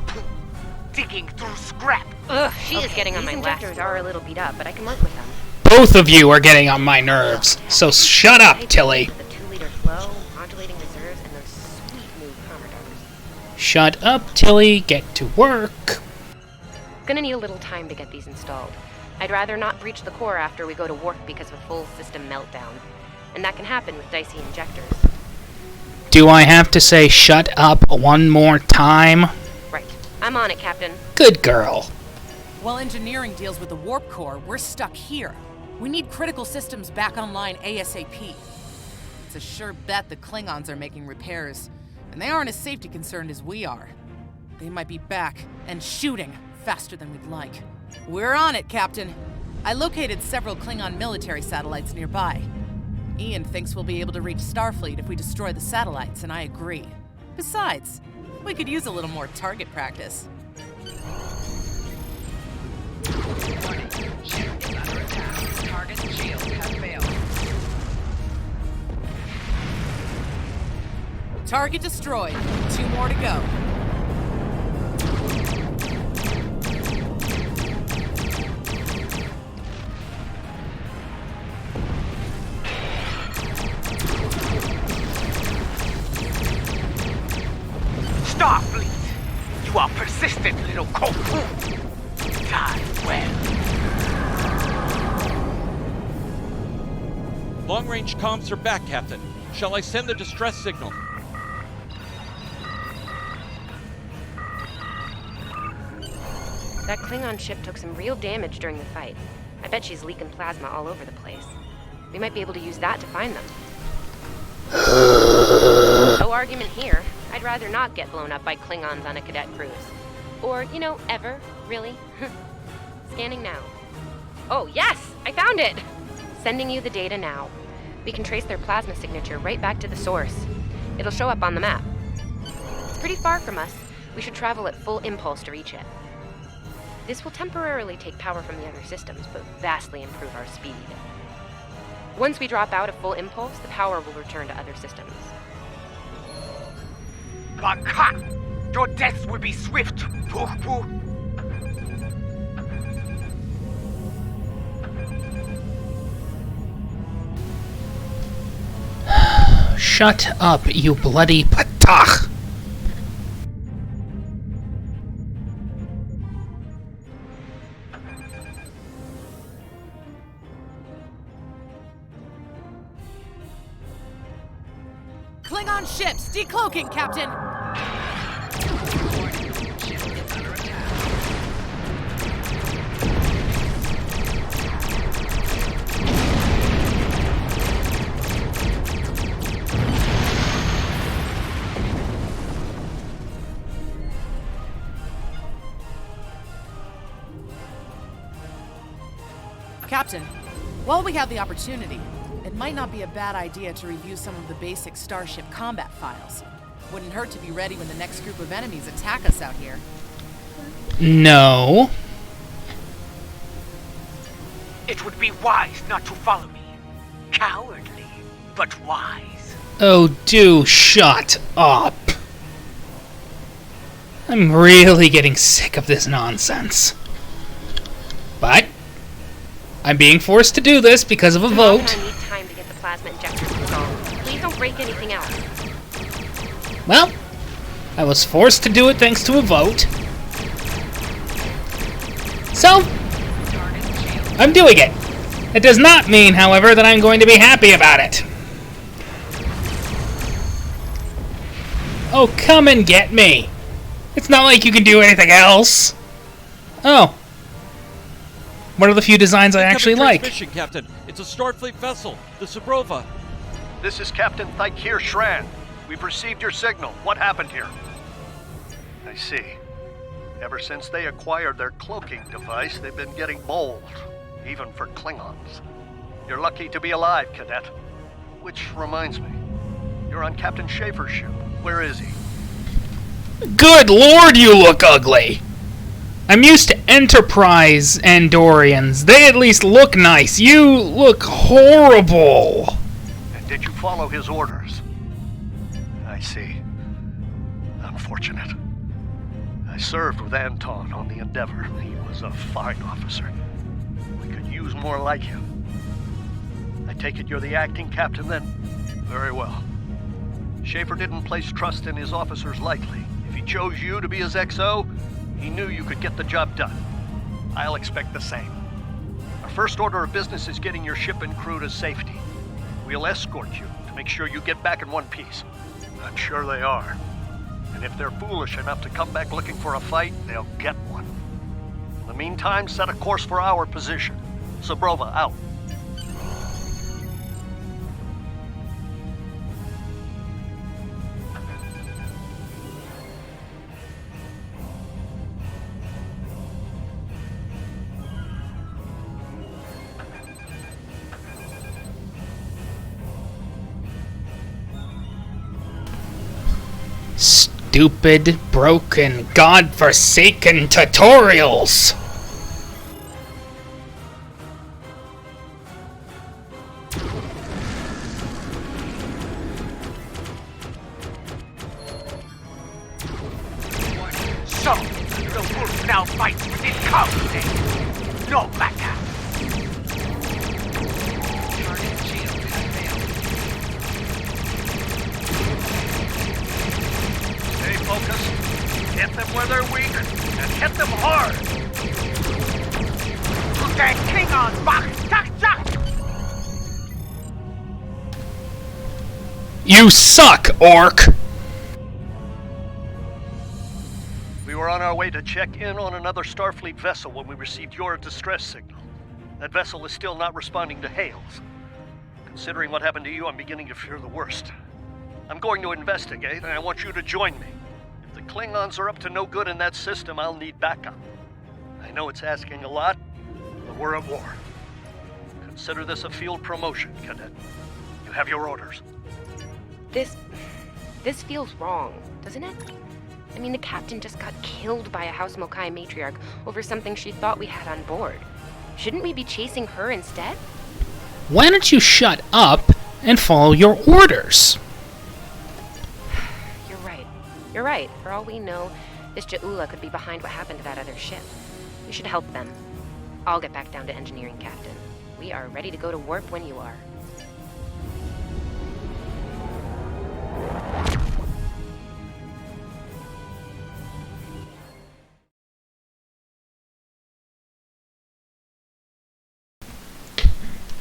digging through scrap. Ugh, she is getting on my last. These injectors are a little beat up, but I can work with them. Both of you are getting on my nerves, so shut up, Tilly. The 2-liter flow, modulating reserves, and those sweet new commodores. Shut up, Tilly. Get to work. Gonna need a little time to get these installed. I'd rather not breach the core after we go to warp because of a full system meltdown. And that can happen with dicey injectors. Do I have to say shut up one more time? Right. I'm on it, Captain. Good girl. While engineering deals with the warp core, we're stuck here. We need critical systems back online ASAP. It's a sure bet the Klingons are making repairs, and they aren't as safety concerned as we are. They might be back and shooting faster than we'd like. We're on it, Captain. I located several Klingon military satellites nearby. Ian thinks we'll be able to reach Starfleet if we destroy the satellites, and I agree. Besides, we could use a little more target practice. Ship is under attack. Target shield has failed. Target destroyed. 2 more to go. Starfleet! You are persistent, little cocoon! Die well. Long-range comms are back, Captain. Shall I send the distress signal? That Klingon ship took some real damage during the fight. I bet she's leaking plasma all over the place. We might be able to use that to find them. No argument here. I'd rather not get blown up by Klingons on a cadet cruise. Or, you know, ever, really. Scanning now. Oh, yes! I found it! Sending you the data now. We can trace their plasma signature right back to the source. It'll show up on the map. It's pretty far from us. We should travel at full impulse to reach it. This will temporarily take power from the other systems, but vastly improve our speed. Once we drop out of full impulse, the power will return to other systems. Baka! Your death will be swift, Pooh-Pooh! Shut up, you bloody patach! Klingon ships! Decloaking, Captain! Captain, while we have the opportunity, it might not be a bad idea to review some of the basic Starship combat files. Wouldn't hurt to be ready when the next group of enemies attack us out here. No. It would be wise not to follow me. Cowardly, but wise. Oh, do shut up. I'm really getting sick of this nonsense. But I'm being forced to do this because of a vote. I need time to get the plasma injectors installed. Please don't break anything else. Well, I was forced to do it thanks to a vote. So, I'm doing it. It does not mean, however, that I'm going to be happy about it. Oh, come and get me. It's not like you can do anything else. Oh. One of the few designs I actually like. Transmission, Captain. It's a Starfleet vessel, the Sabrova. This is Captain Thykir Shran. We've received your signal. What happened here? I see. Ever since they acquired their cloaking device, they've been getting bold, even for Klingons. You're lucky to be alive, Cadet. Which reminds me, you're on Captain Schaefer's ship. Where is he? Good lord, you look ugly! I'm used to Enterprise Andorians. They at least look nice. You look horrible. And did you follow his orders? I see. Unfortunate. I served with Anton on the Endeavor. He was a fine officer. We could use more like him. I take it you're the acting captain then? Very well. Schaefer didn't place trust in his officers lightly. If he chose you to be his XO, he knew you could get the job done. I'll expect the same. Our first order of business is getting your ship and crew to safety. We'll escort you to make sure you get back in one piece. I'm sure they are. And if they're foolish enough to come back looking for a fight, they'll get one. In the meantime, set a course for our position. Sabrova, out. Stupid, broken, godforsaken tutorials! wolf now fights with his cubs, eh? No matter. Stay focused. Hit them where they're weak, and hit them hard. Put that Klingon back! Duck, duck! You suck, orc! We were on our way to check in on another Starfleet vessel when we received your distress signal. That vessel is still not responding to hails. Considering what happened to you, I'm beginning to fear the worst. I'm going to investigate, and I want you to join me. If the Klingons are up to no good in that system, I'll need backup. I know it's asking a lot, but we're at war. Consider this a field promotion, Cadet. You have your orders. This feels wrong, doesn't it? I mean, the captain just got killed by a House Mokai matriarch over something she thought we had on board. Shouldn't we be chasing her instead? Why don't you shut up and follow your orders? You're right. For all we know, this Ja'ula could be behind what happened to that other ship. We should help them. I'll get back down to engineering, Captain. We are ready to go to warp when you are.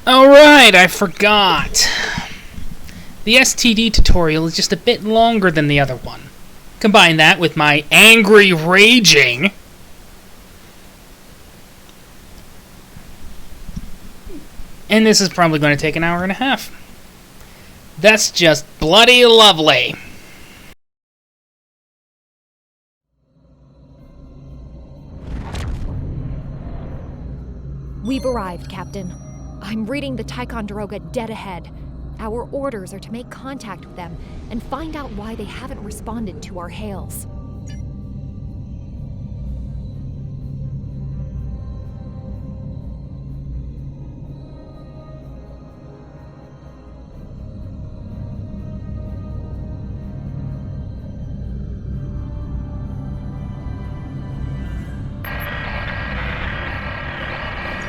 Alright, I forgot. The STD tutorial is just a bit longer than the other one. Combine that with my angry raging. And this is probably going to take an hour and a half. That's just bloody lovely. We've arrived, Captain. I'm reading the Ticonderoga dead ahead. Our orders are to make contact with them and find out why they haven't responded to our hails.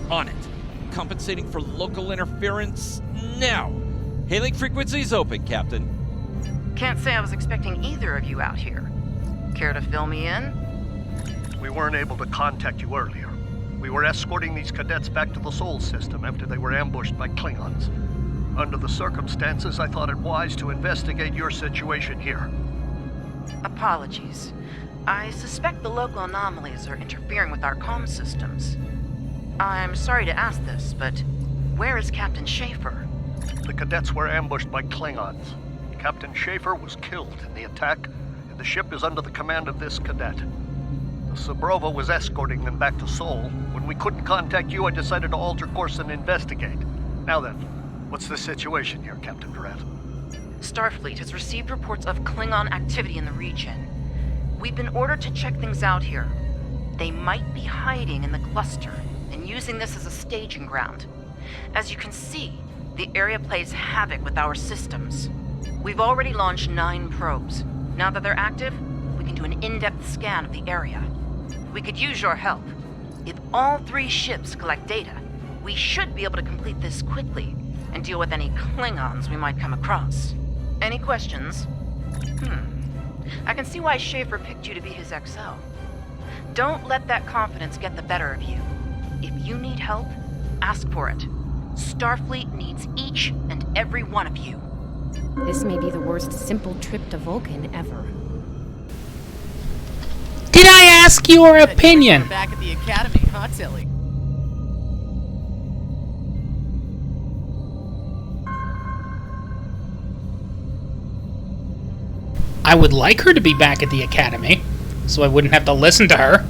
On it. Compensating for local interference now. Hailing frequencies open, Captain. Can't say I was expecting either of you out here. Care to fill me in? We weren't able to contact you earlier. We were escorting these cadets back to the Sol system after they were ambushed by Klingons. Under the circumstances, I thought it wise to investigate your situation here. Apologies. I suspect the local anomalies are interfering with our comm systems. I'm sorry to ask this, but where is Captain Schaefer? The cadets were ambushed by Klingons. Captain Schaefer was killed in the attack, and the ship is under the command of this cadet. The Sabrova was escorting them back to Sol. When we couldn't contact you, I decided to alter course and investigate. Now then, what's the situation here, Captain Durant? Starfleet has received reports of Klingon activity in the region. We've been ordered to check things out here. They might be hiding in the cluster and using this as a staging ground. As you can see, the area plays havoc with our systems. We've already launched 9 probes. Now that they're active, we can do an in-depth scan of the area. We could use your help. If all 3 ships collect data, we should be able to complete this quickly and deal with any Klingons we might come across. Any questions? I can see why Schaefer picked you to be his XO. Don't let that confidence get the better of you. If you need help, ask for it. Starfleet needs each and every one of you. This may be the worst simple trip to Vulcan ever. Did I ask your opinion? We're back at the academy, huh, Tilly? I would like her to be back at the academy, so I wouldn't have to listen to her.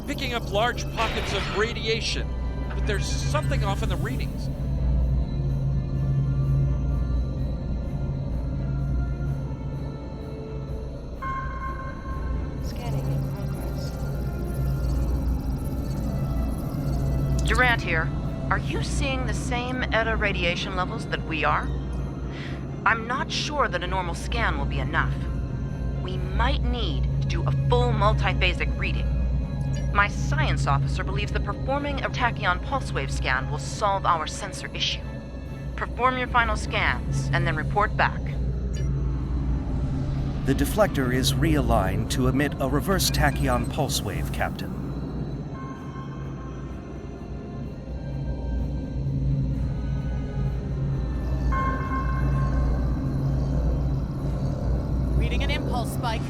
Picking up large pockets of radiation, but there's something off in the readings. Durant here. Are you seeing the same ETA radiation levels that we are? I'm not sure that a normal scan will be enough. We might need to do a full multiphasic reading. My science officer believes that performing a tachyon pulse wave scan will solve our sensor issue. Perform your final scans, and then report back. The deflector is realigned to emit a reverse tachyon pulse wave, Captain. Reading an impulse spike.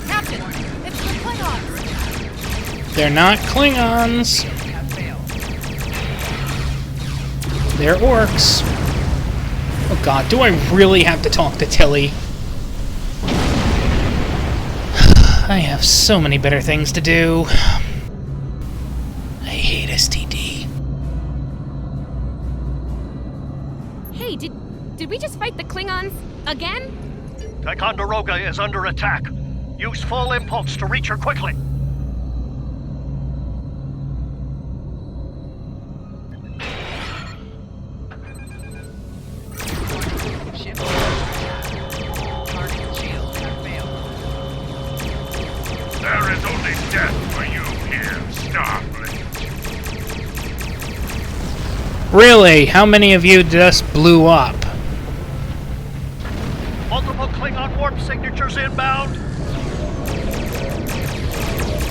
Captain, it's the Klingons! They're not Klingons. They're orcs. Oh god, do I really have to talk to Tilly? I have so many better things to do. I hate STD. Hey, did we just fight the Klingons again? Ticonderoga is under attack. Use full impulse to reach her quickly. There is only death for you here, Starfleet. Really? How many of you just blew up? Multiple Klingon warp signatures inbound.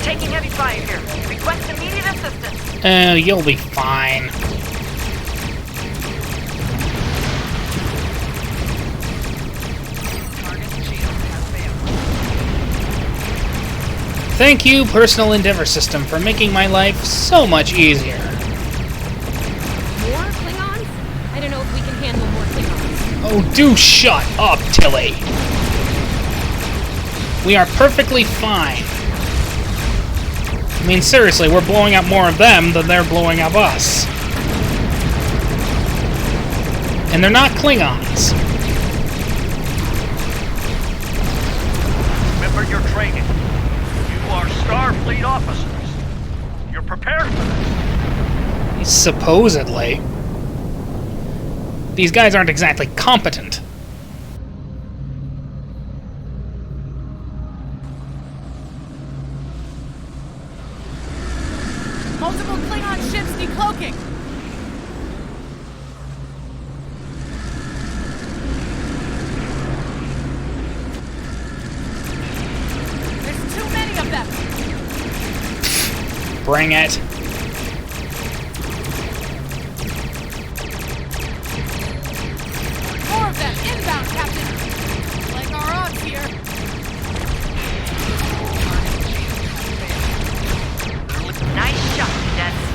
Taking heavy fire here. Request immediate assistance. Oh, you'll be fine. Thank you, Personal Endeavor System, for making my life so much easier. More Klingons? I don't know if we can handle more Klingons. Oh, do shut up, Tilly. We are perfectly fine. I mean, seriously, we're blowing up more of them than they're blowing up us. And they're not Klingons. Remember your training. You are Starfleet officers. You're prepared for this. Supposedly. These guys aren't exactly competent. Multiple Klingon ships decloaking! There's too many of them! Bring it. More of them inbound, Captain! Like our odds here. Nice shot, cadets.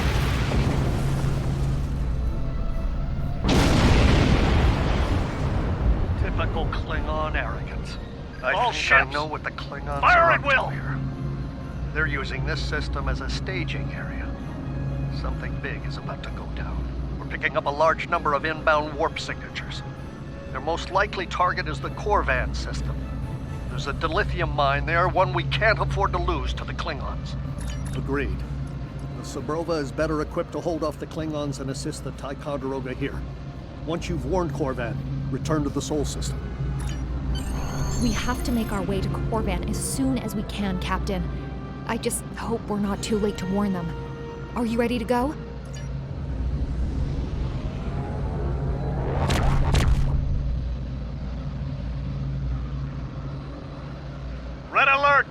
Typical Klingon arrogance. All think ships, I know what the Klingons fire are at up will. to here. They're using this system as a staging area. Something big is about to go down. We're picking up a large number of inbound warp signatures. Their most likely target is the Corvan system. There's a dilithium mine there, one we can't afford to lose to the Klingons. Agreed. The Sabrova is better equipped to hold off the Klingons and assist the Ticonderoga here. Once you've warned Corvan, return to the Sol system. We have to make our way to Corvan as soon as we can, Captain. I just hope we're not too late to warn them. Are you ready to go? Red alert!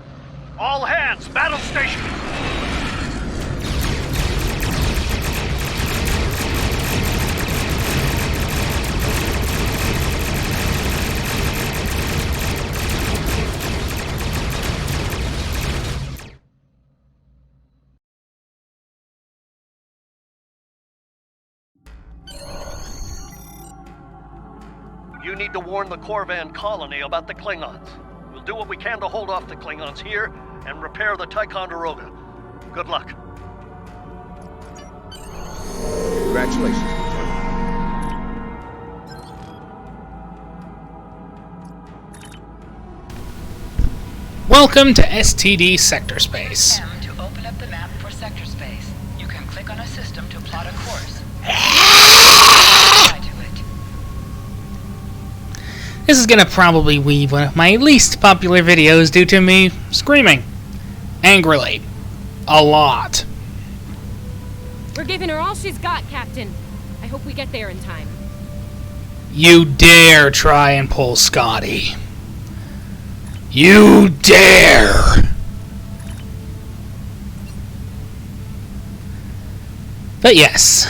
All hands, battle station! You need to warn the Corvan colony about the Klingons. We'll do what we can to hold off the Klingons here and repair the Ticonderoga. Good luck. Congratulations, Lieutenant. Welcome to STD Sector Space. M to open up the map for sector space. You can click on a system to plot a course. Apply to it. This is gonna probably be one of my least popular videos due to me screaming. Angrily. A lot. We're giving her all she's got, Captain. I hope we get there in time. You dare try and pull Scotty. You dare! But yes.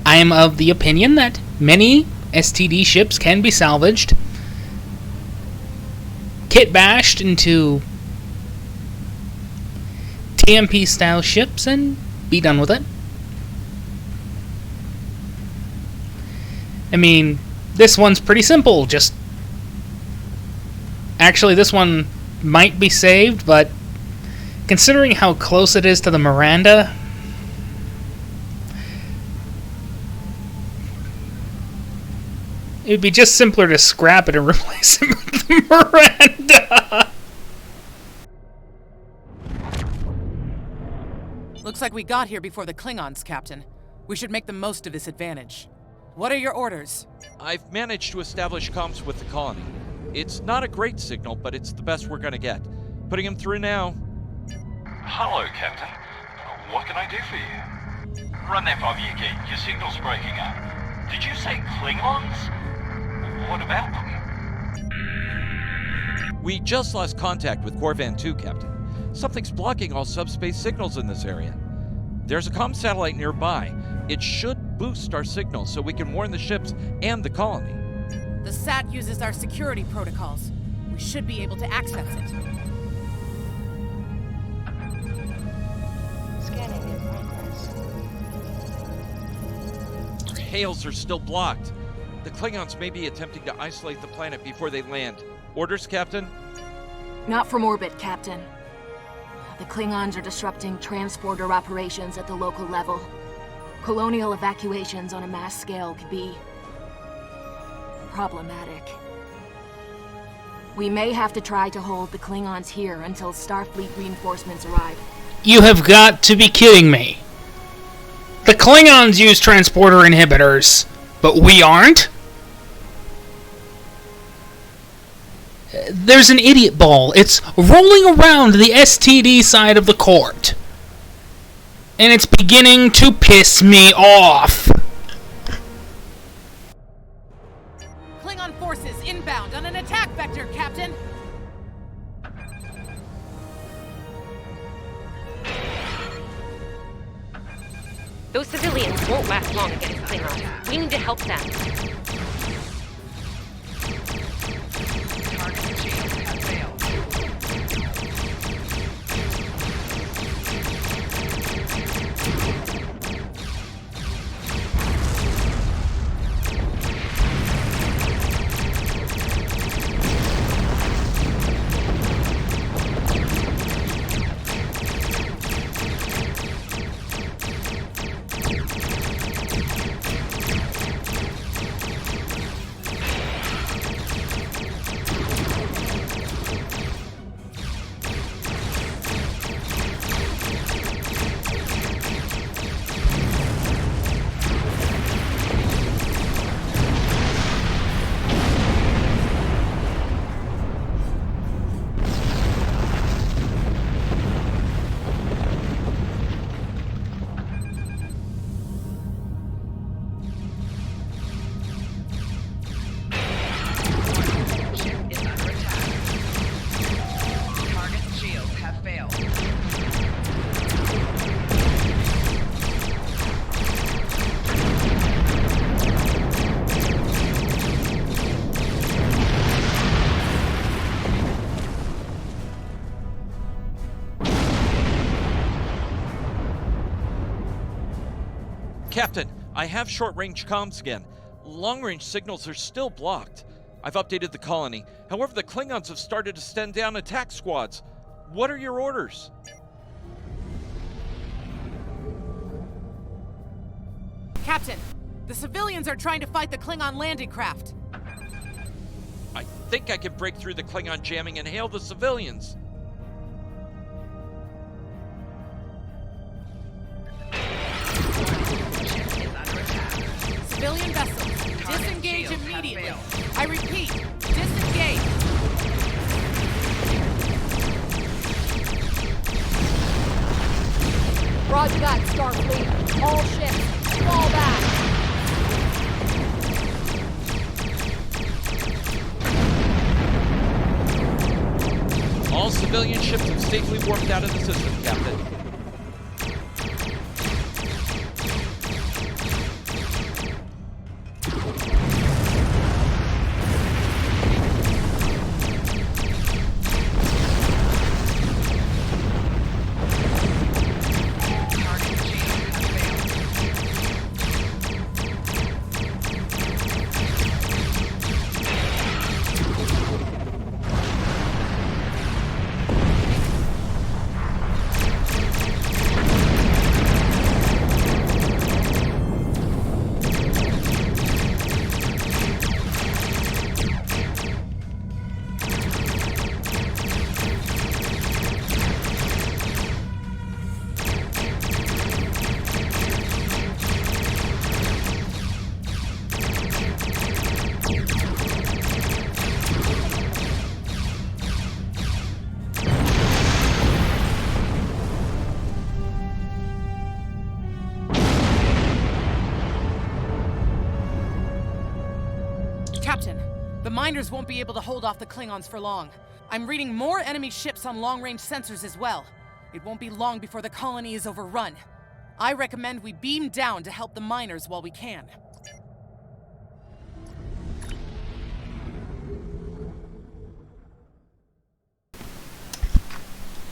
I am of the opinion that many STD ships can be salvaged, kit bashed into TMP style ships, and be done with it. I mean, this one's pretty simple. Actually, this one might be saved, but considering how close it is to the Miranda, it would be just simpler to scrap it and replace it with the Miranda. Looks like we got here before the Klingons, Captain. We should make the most of this advantage. What are your orders? I've managed to establish comms with the colony. It's not a great signal, but it's the best we're gonna get. Putting him through now. Hello, Captain. What can I do for you? Run that by me again. Your signal's breaking up. Did you say Klingons? What about them? We just lost contact with Corvan 2, Captain. Something's blocking all subspace signals in this area. There's a comm satellite nearby. It should boost our signal so we can warn the ships and the colony. The SAT uses our security protocols. We should be able to access it. Scanning in progress. Our hails are still blocked. The Klingons may be attempting to isolate the planet before they land. Orders, Captain? Not from orbit, Captain. The Klingons are disrupting transporter operations at the local level. Colonial evacuations on a mass scale could be problematic. We may have to try to hold the Klingons here until Starfleet reinforcements arrive. You have got to be kidding me. The Klingons use transporter inhibitors, but we aren't? There's an idiot ball. It's rolling around the STD side of the court. And it's beginning to piss me off. Klingon forces inbound on an attack vector, Captain! Those civilians won't last long against Klingons. We need to help them. Captain, I have short-range comms again. Long-range signals are still blocked. I've updated the colony. However, the Klingons have started to send down attack squads. What are your orders? Captain, the civilians are trying to fight the Klingon landing craft. I think I can break through the Klingon jamming and hail the civilians. Civilian vessels, Disengage immediately. I repeat, disengage. Roger that, Starfleet. All ships, fall back. All civilian ships have safely warped out of the system, Captain. Captain, the miners won't be able to hold off the Klingons for long. I'm reading more enemy ships on long-range sensors as well. It won't be long before the colony is overrun. I recommend we beam down to help the miners while we can.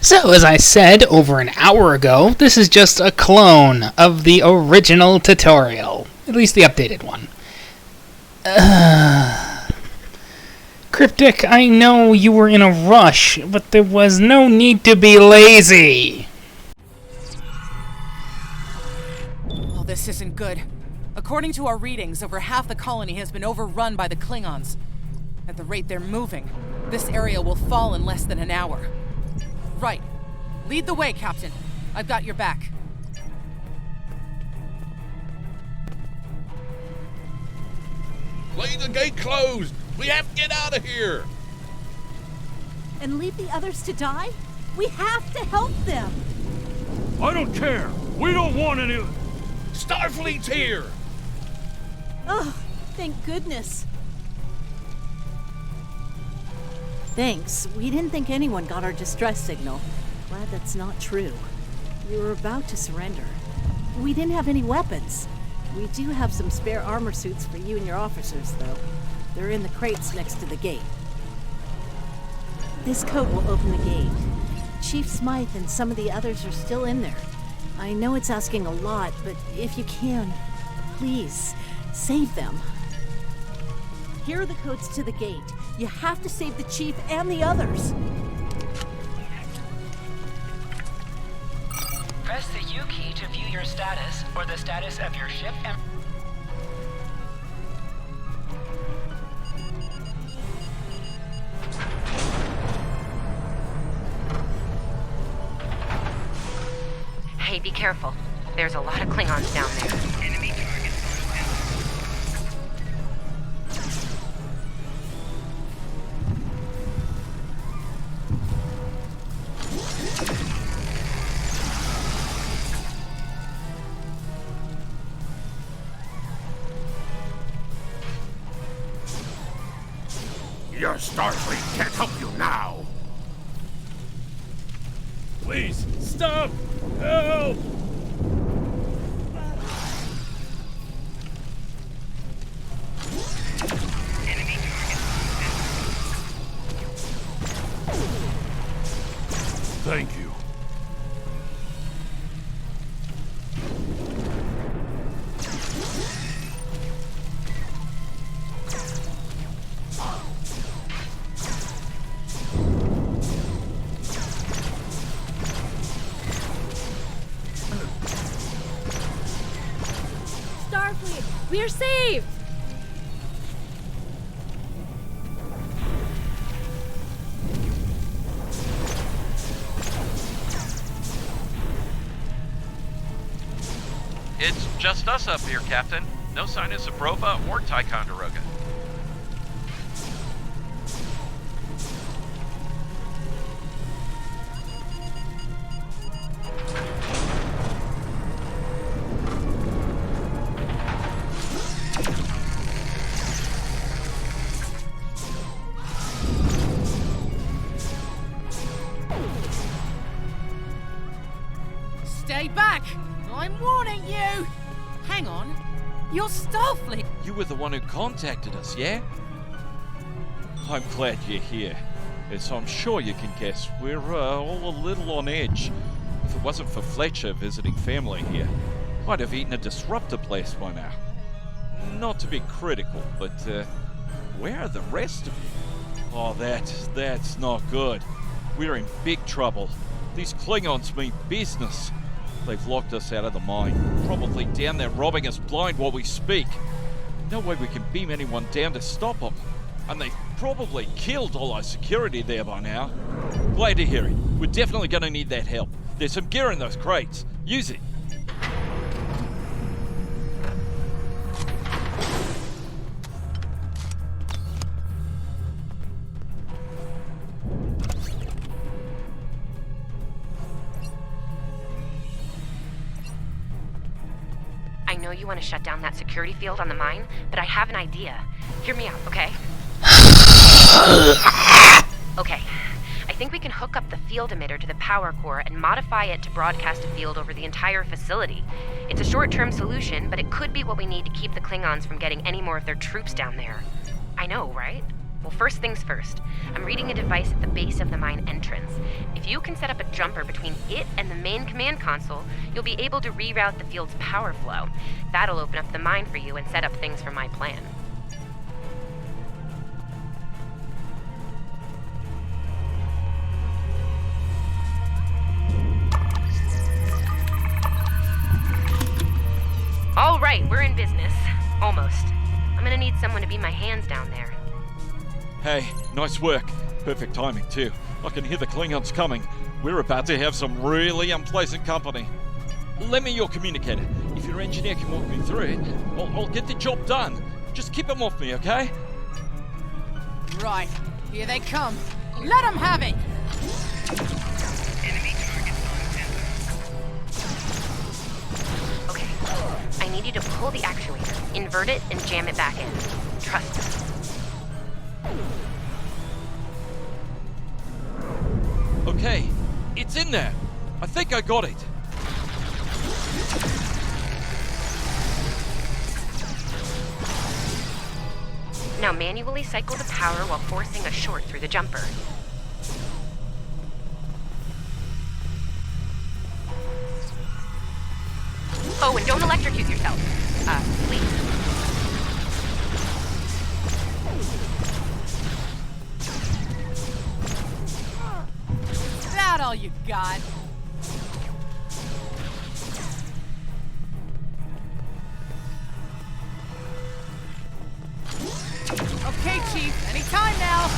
So, as I said over an hour ago, this is just a clone of the original tutorial. At least the updated one. Cryptic, I know you were in a rush, but there was no need to be lazy. Well, this isn't good. According to our readings, over half the colony has been overrun by the Klingons. At the rate they're moving, this area will fall in less than an hour. Right. Lead the way, Captain. I've got your back. Leave the gate closed! We have to get out of here! And leave the others to die? We have to help them! I don't care! We don't want any... Starfleet's here! Oh, thank goodness. Thanks. We didn't think anyone got our distress signal. Glad that's not true. We were about to surrender. We didn't have any weapons. We do have some spare armor suits for you and your officers, though. They're in the crates next to the gate. This code will open the gate. Chief Smythe and some of the others are still in there. I know it's asking a lot, but if you can, please, save them. Here are the codes to the gate. You have to save the Chief and the others. Press the U key to view your status or the status of your ship and... Hey, be careful. There's a lot of Klingons down there. Enemy target. Your Starfleet can't help you now! Please, stop! Help! Enemy target. Thank you. Starfleet, we're saved! It's just us up here, Captain. No sign of Zabrova or Ticonderoga. Stay back! I'm warning you! Hang on. You're Starfleet! You were the one who contacted us, yeah? I'm glad you're here. As I'm sure you can guess, we're all a little on edge. If it wasn't for Fletcher visiting family here, I'd have eaten a disruptor blast by now. Not to be critical, but where are the rest of you? Oh, that's not good. We're in big trouble. These Klingons mean business. They've locked us out of the mine, probably down there robbing us blind while we speak. No way we can beam anyone down to stop them. And they've probably killed all our security there by now. Glad to hear it. We're definitely going to need that help. There's some gear in those crates. Use it. I know you want to shut down that security field on the mine, but I have an idea. Hear me out, okay? Okay. I think we can hook up the field emitter to the power core and modify it to broadcast a field over the entire facility. It's a short-term solution, but it could be what we need to keep the Klingons from getting any more of their troops down there. I know, right? Well, first things first. I'm reading a device at the base of the mine entrance. If you can set up a jumper between it and the main command console, you'll be able to reroute the field's power flow. That'll open up the mine for you and set up things for my plan. All right, we're in business. Almost. I'm gonna need someone to be my hands down there. Hey, nice work. Perfect timing, too. I can hear the Klingons coming. We're about to have some really unpleasant company. Lend me your communicator. If your engineer can walk me through it, I'll get the job done. Just keep them off me, okay? Right, here they come. Let them have it! Okay, I need you to pull the actuator, invert it, and jam it back in. Trust me. Okay, it's in there. I think I got it. Now manually cycle the power while forcing a short through the jumper. Oh, and don't electrocute yourself. Please. That all you got? Okay, Chief, anytime now.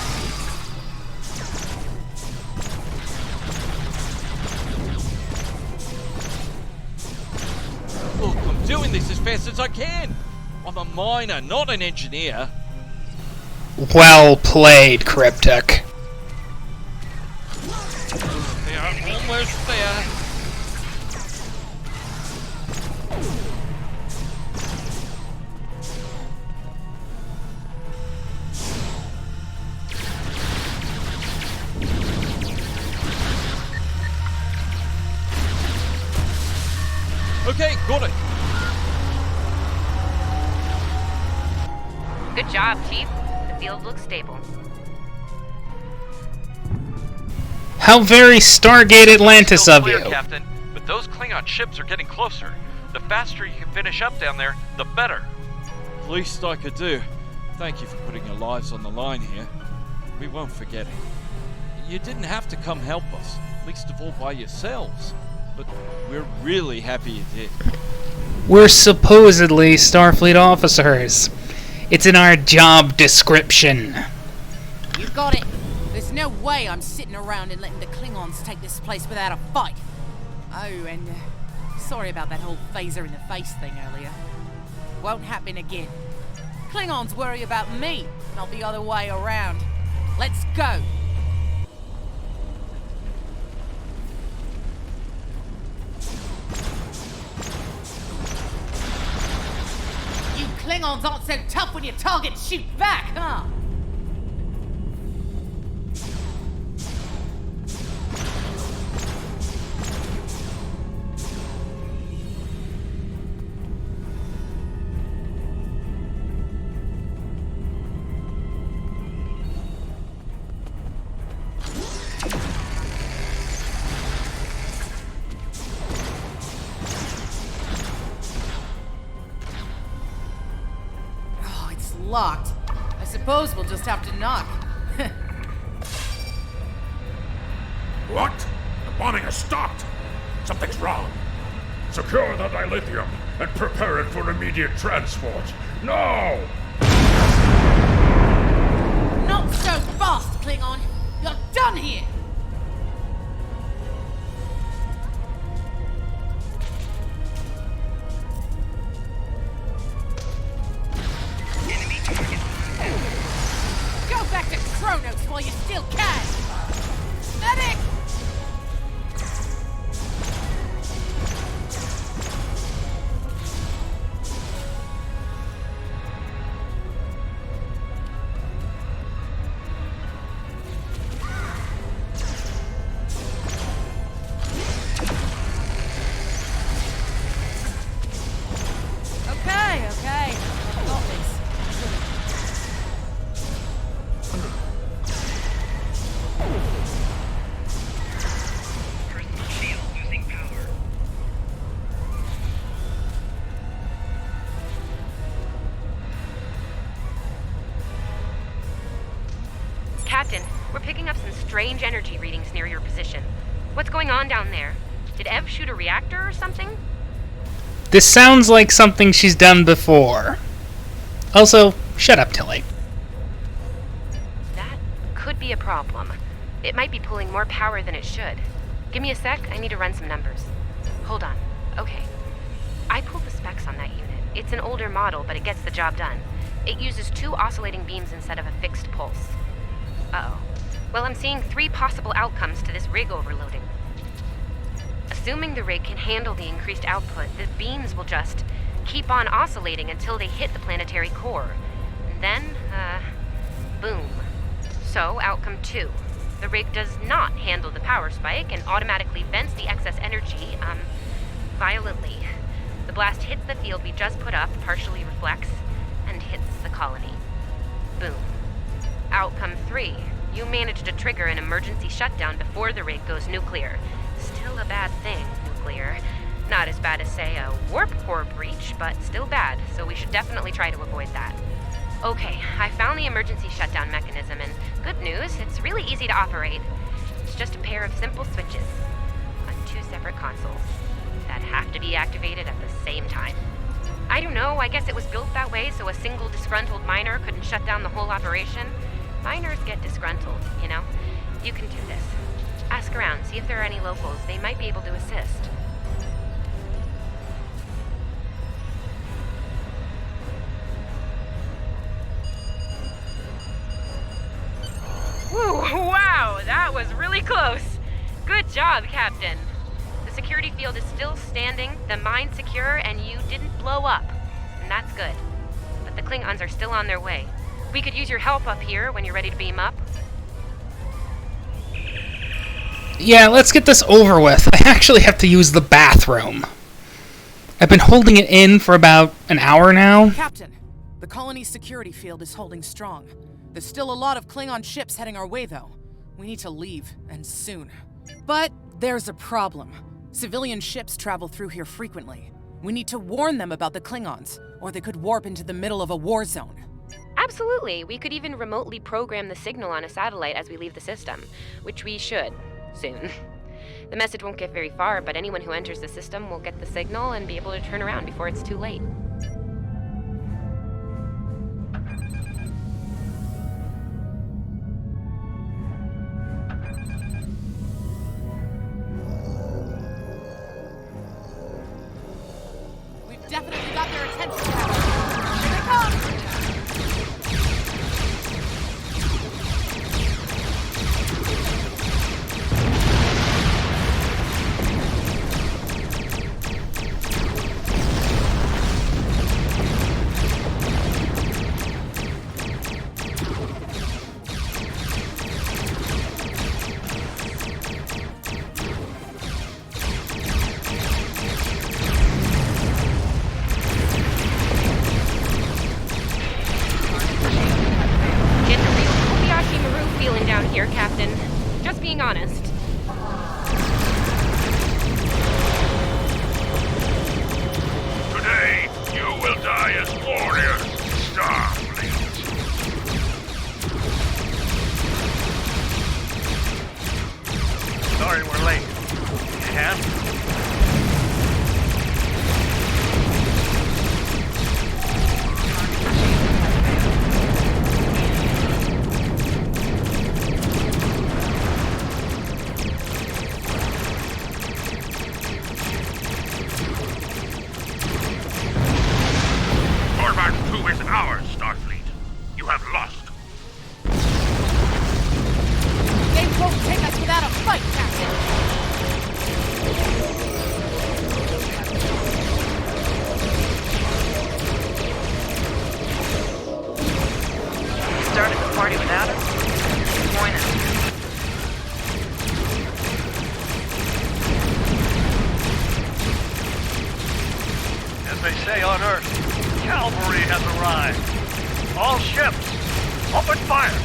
Look, I'm doing this as fast as I can. I'm a miner, not an engineer. Well played, Cryptic. They are almost there. Okay, got it. Good job, Chief. The field looks stable. How very Stargate Atlantis Still of clear, you. Captain, but those Klingon ships are getting closer. The faster you can finish up down there, the better. Least I could do. Thank you for putting your lives on the line here. We won't forget it. You didn't have to come help us, least of all by yourselves. But we're really happy you did. We're supposedly Starfleet officers. It's in our job description. You got it. There's no way I'm sitting around and letting the Klingons take this place without a fight. Oh, and sorry about that whole phaser in the face thing earlier. won't happen again. Klingons worry about me, not the other way around. Let's go! You Klingons aren't so tough when your targets shoot back, huh? Locked. I suppose we'll just have to knock. What? The bombing has stopped! Something's wrong. Secure the dilithium and prepare it for immediate transport. Now! Not so fast, Klingon! You're done here! Go back to Kronos while you still can! Medic! Okay. I got this. Captain, we're picking up some strange energy readings near your position. What's going on down there? Did Ev shoot a reactor or something? This sounds like something she's done before. Also, shut up, Tilly. That could be a problem. It might be pulling more power than it should. Give me a sec, I need to run some numbers. Hold on. Okay. I pulled the specs on that unit. It's an older model, but it gets the job done. It uses 2 oscillating beams instead of a fixed pulse. Uh-oh. Well, I'm seeing 3 possible outcomes to this rig overloading. Assuming the rig can handle the increased output, the beams will just keep on oscillating until they hit the planetary core. And then, boom. So, outcome 2. The rig does not handle the power spike and automatically vents the excess energy, violently. The blast hits the field we just put up, partially reflects, and hits the colony. Boom. Outcome 3. You managed to trigger an emergency shutdown before the rig goes nuclear. Still a bad thing, nuclear. Not as bad as, say, a warp core breach, but still bad, so we should definitely try to avoid that. Okay, I found the emergency shutdown mechanism, and good news, it's really easy to operate. It's just a pair of simple switches on 2 separate consoles that have to be activated at the same time. I don't know, I guess it was built that way so a single disgruntled miner couldn't shut down the whole operation. Miners get disgruntled, you know? You can do this. Ask around, see if there are any locals. They might be able to assist. Woo, wow, that was really close. Good job, Captain. The security field is still standing, the mine's secure, and you didn't blow up. And that's good. But the Klingons are still on their way. We could use your help up here when you're ready to beam up. Yeah, let's get this over with. I actually have to use the bathroom. I've been holding it in for about an hour now. Captain, the colony's security field is holding strong. There's still a lot of Klingon ships heading our way, though. We need to leave, and soon. But there's a problem. Civilian ships travel through here frequently. We need to warn them about the Klingons, or they could warp into the middle of a war zone. Absolutely. We could even remotely program the signal on a satellite as we leave the system, which we should, soon. The message won't get very far, but anyone who enters the system will get the signal and be able to turn around before it's too late. We've definitely got their attention now. being honest. Today, you will die as warriors, Starfleet. Sorry we're late. Yeah? Format 2 is ours, Starfleet. You have lost. They won't take us without a fight, Captain! You started the party without us? Join us. As they say on Earth, cavalry has arrived. All ships, open fire!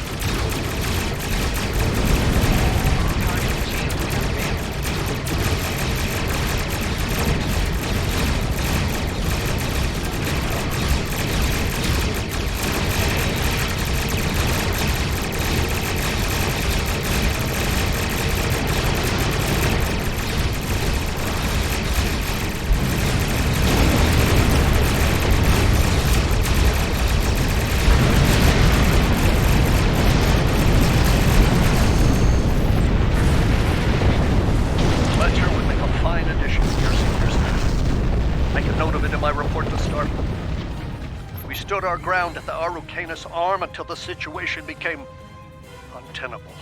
Stood our ground at the Araucanus Arm until the situation became untenable.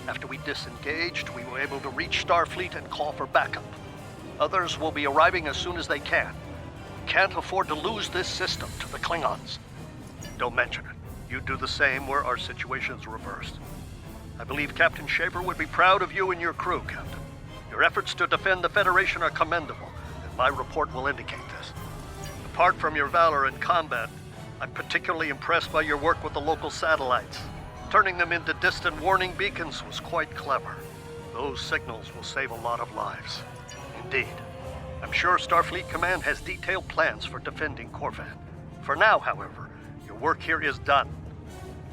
After we disengaged, we were able to reach Starfleet and call for backup. Others will be arriving as soon as they can. Can't afford to lose this system to the Klingons. Don't mention it. You do the same where our situation's reversed. I believe Captain Schaefer would be proud of you and your crew, Captain. Your efforts to defend the Federation are commendable, and my report will indicate this. Apart from your valor in combat, I'm particularly impressed by your work with the local satellites. Turning them into distant warning beacons was quite clever. Those signals will save a lot of lives. Indeed. I'm sure Starfleet Command has detailed plans for defending Corvan. For now, however, your work here is done.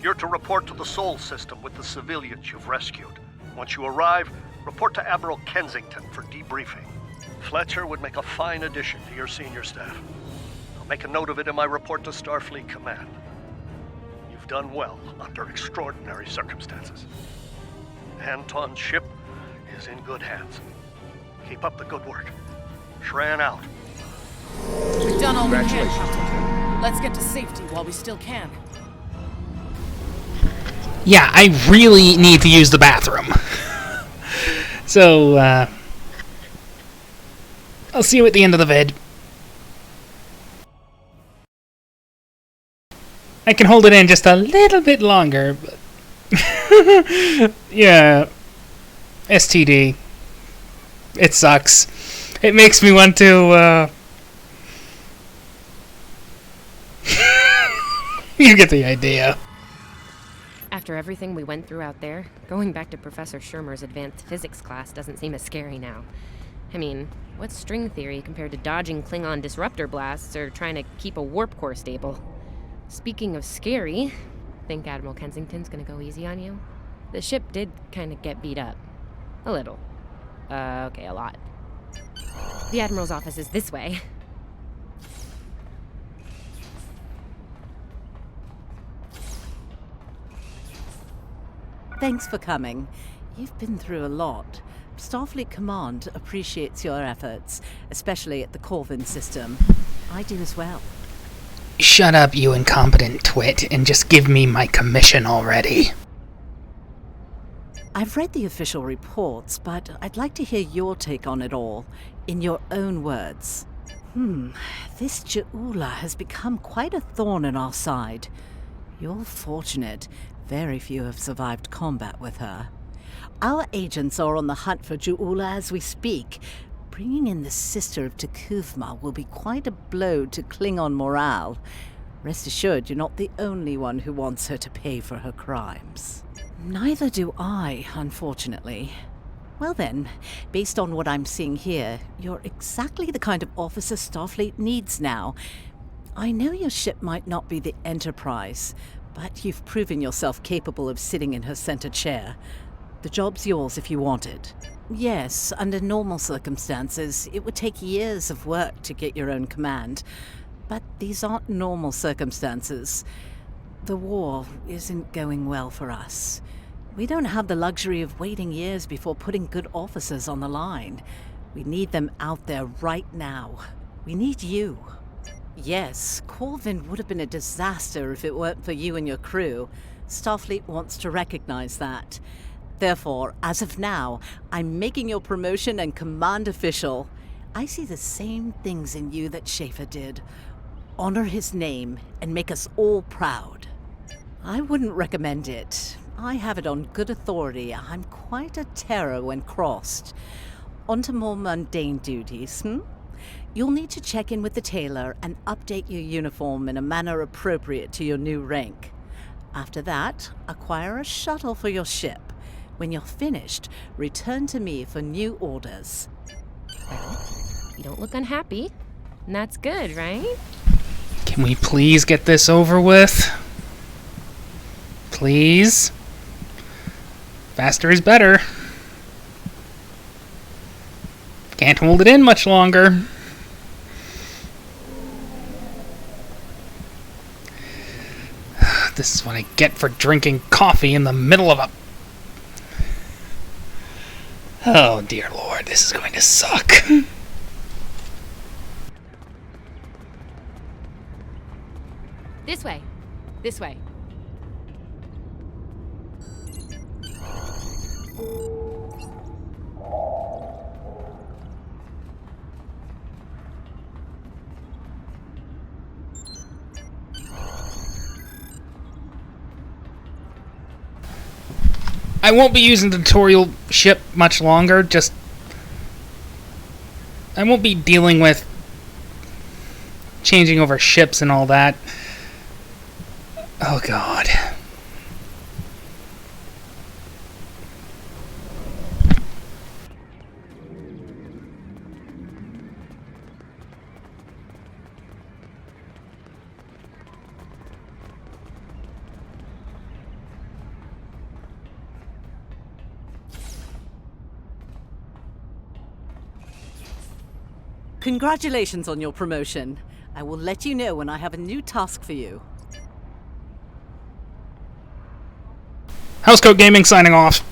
You're to report to the Sol system with the civilians you've rescued. Once you arrive, report to Admiral Kensington for debriefing. Fletcher would make a fine addition to your senior staff. I'll make a note of it in my report to Starfleet Command. You've done well under extraordinary circumstances. Anton's ship is in good hands. Keep up the good work. Shran out. We've done all we can, Captain. Let's get to safety while we still can. Yeah, I really need to use the bathroom. So, I'll see you at the end of the vid. I can hold it in just a little bit longer, but yeah, STD. It sucks. It makes me want to, you get the idea. After everything we went through out there, going back to Professor Schirmer's advanced physics class doesn't seem as scary now. I mean, what's string theory compared to dodging Klingon disruptor blasts or trying to keep a warp core stable? Speaking of scary, think Admiral Kensington's gonna go easy on you? The ship did kind of get beat up. A little. Okay, a lot. The Admiral's office is this way. Thanks for coming. You've been through a lot. Starfleet Command appreciates your efforts, especially at the Corvin system. I do as well. Shut up, you incompetent twit, and just give me my commission already. I've read the official reports, but I'd like to hear your take on it all, in your own words. This Ju'ula has become quite a thorn in our side. You're fortunate. Very few have survived combat with her. Our agents are on the hunt for Ju'ula as we speak. Bringing in the sister of T'Kuvma will be quite a blow to Klingon morale. Rest assured, you're not the only one who wants her to pay for her crimes. Neither do I, unfortunately. Well then, based on what I'm seeing here, you're exactly the kind of officer Starfleet needs now. I know your ship might not be the Enterprise, but you've proven yourself capable of sitting in her center chair. The job's yours if you want it. Yes, under normal circumstances, it would take years of work to get your own command. But these aren't normal circumstances. The war isn't going well for us. We don't have the luxury of waiting years before putting good officers on the line. We need them out there right now. We need you. Yes, Corvin would have been a disaster if it weren't for you and your crew. Starfleet wants to recognize that. Therefore, as of now, I'm making your promotion and command official. I see the same things in you that Schaefer did. Honor his name and make us all proud. I wouldn't recommend it. I have it on good authority. I'm quite a terror when crossed. On to more mundane duties, You'll need to check in with the tailor and update your uniform in a manner appropriate to your new rank. After that, acquire a shuttle for your ship. When you're finished, return to me for new orders. Well, you don't look unhappy. And that's good, right? Can we please get this over with? Please? Faster is better. Can't hold it in much longer. This is what I get for drinking coffee in the middle of a... Oh, dear Lord, this is going to suck. This way. This way. I won't be using the tutorial ship much longer, I won't be dealing with changing over ships and all that. Oh God. Congratulations on your promotion. I will let you know when I have a new task for you. Housecoat Gaming signing off.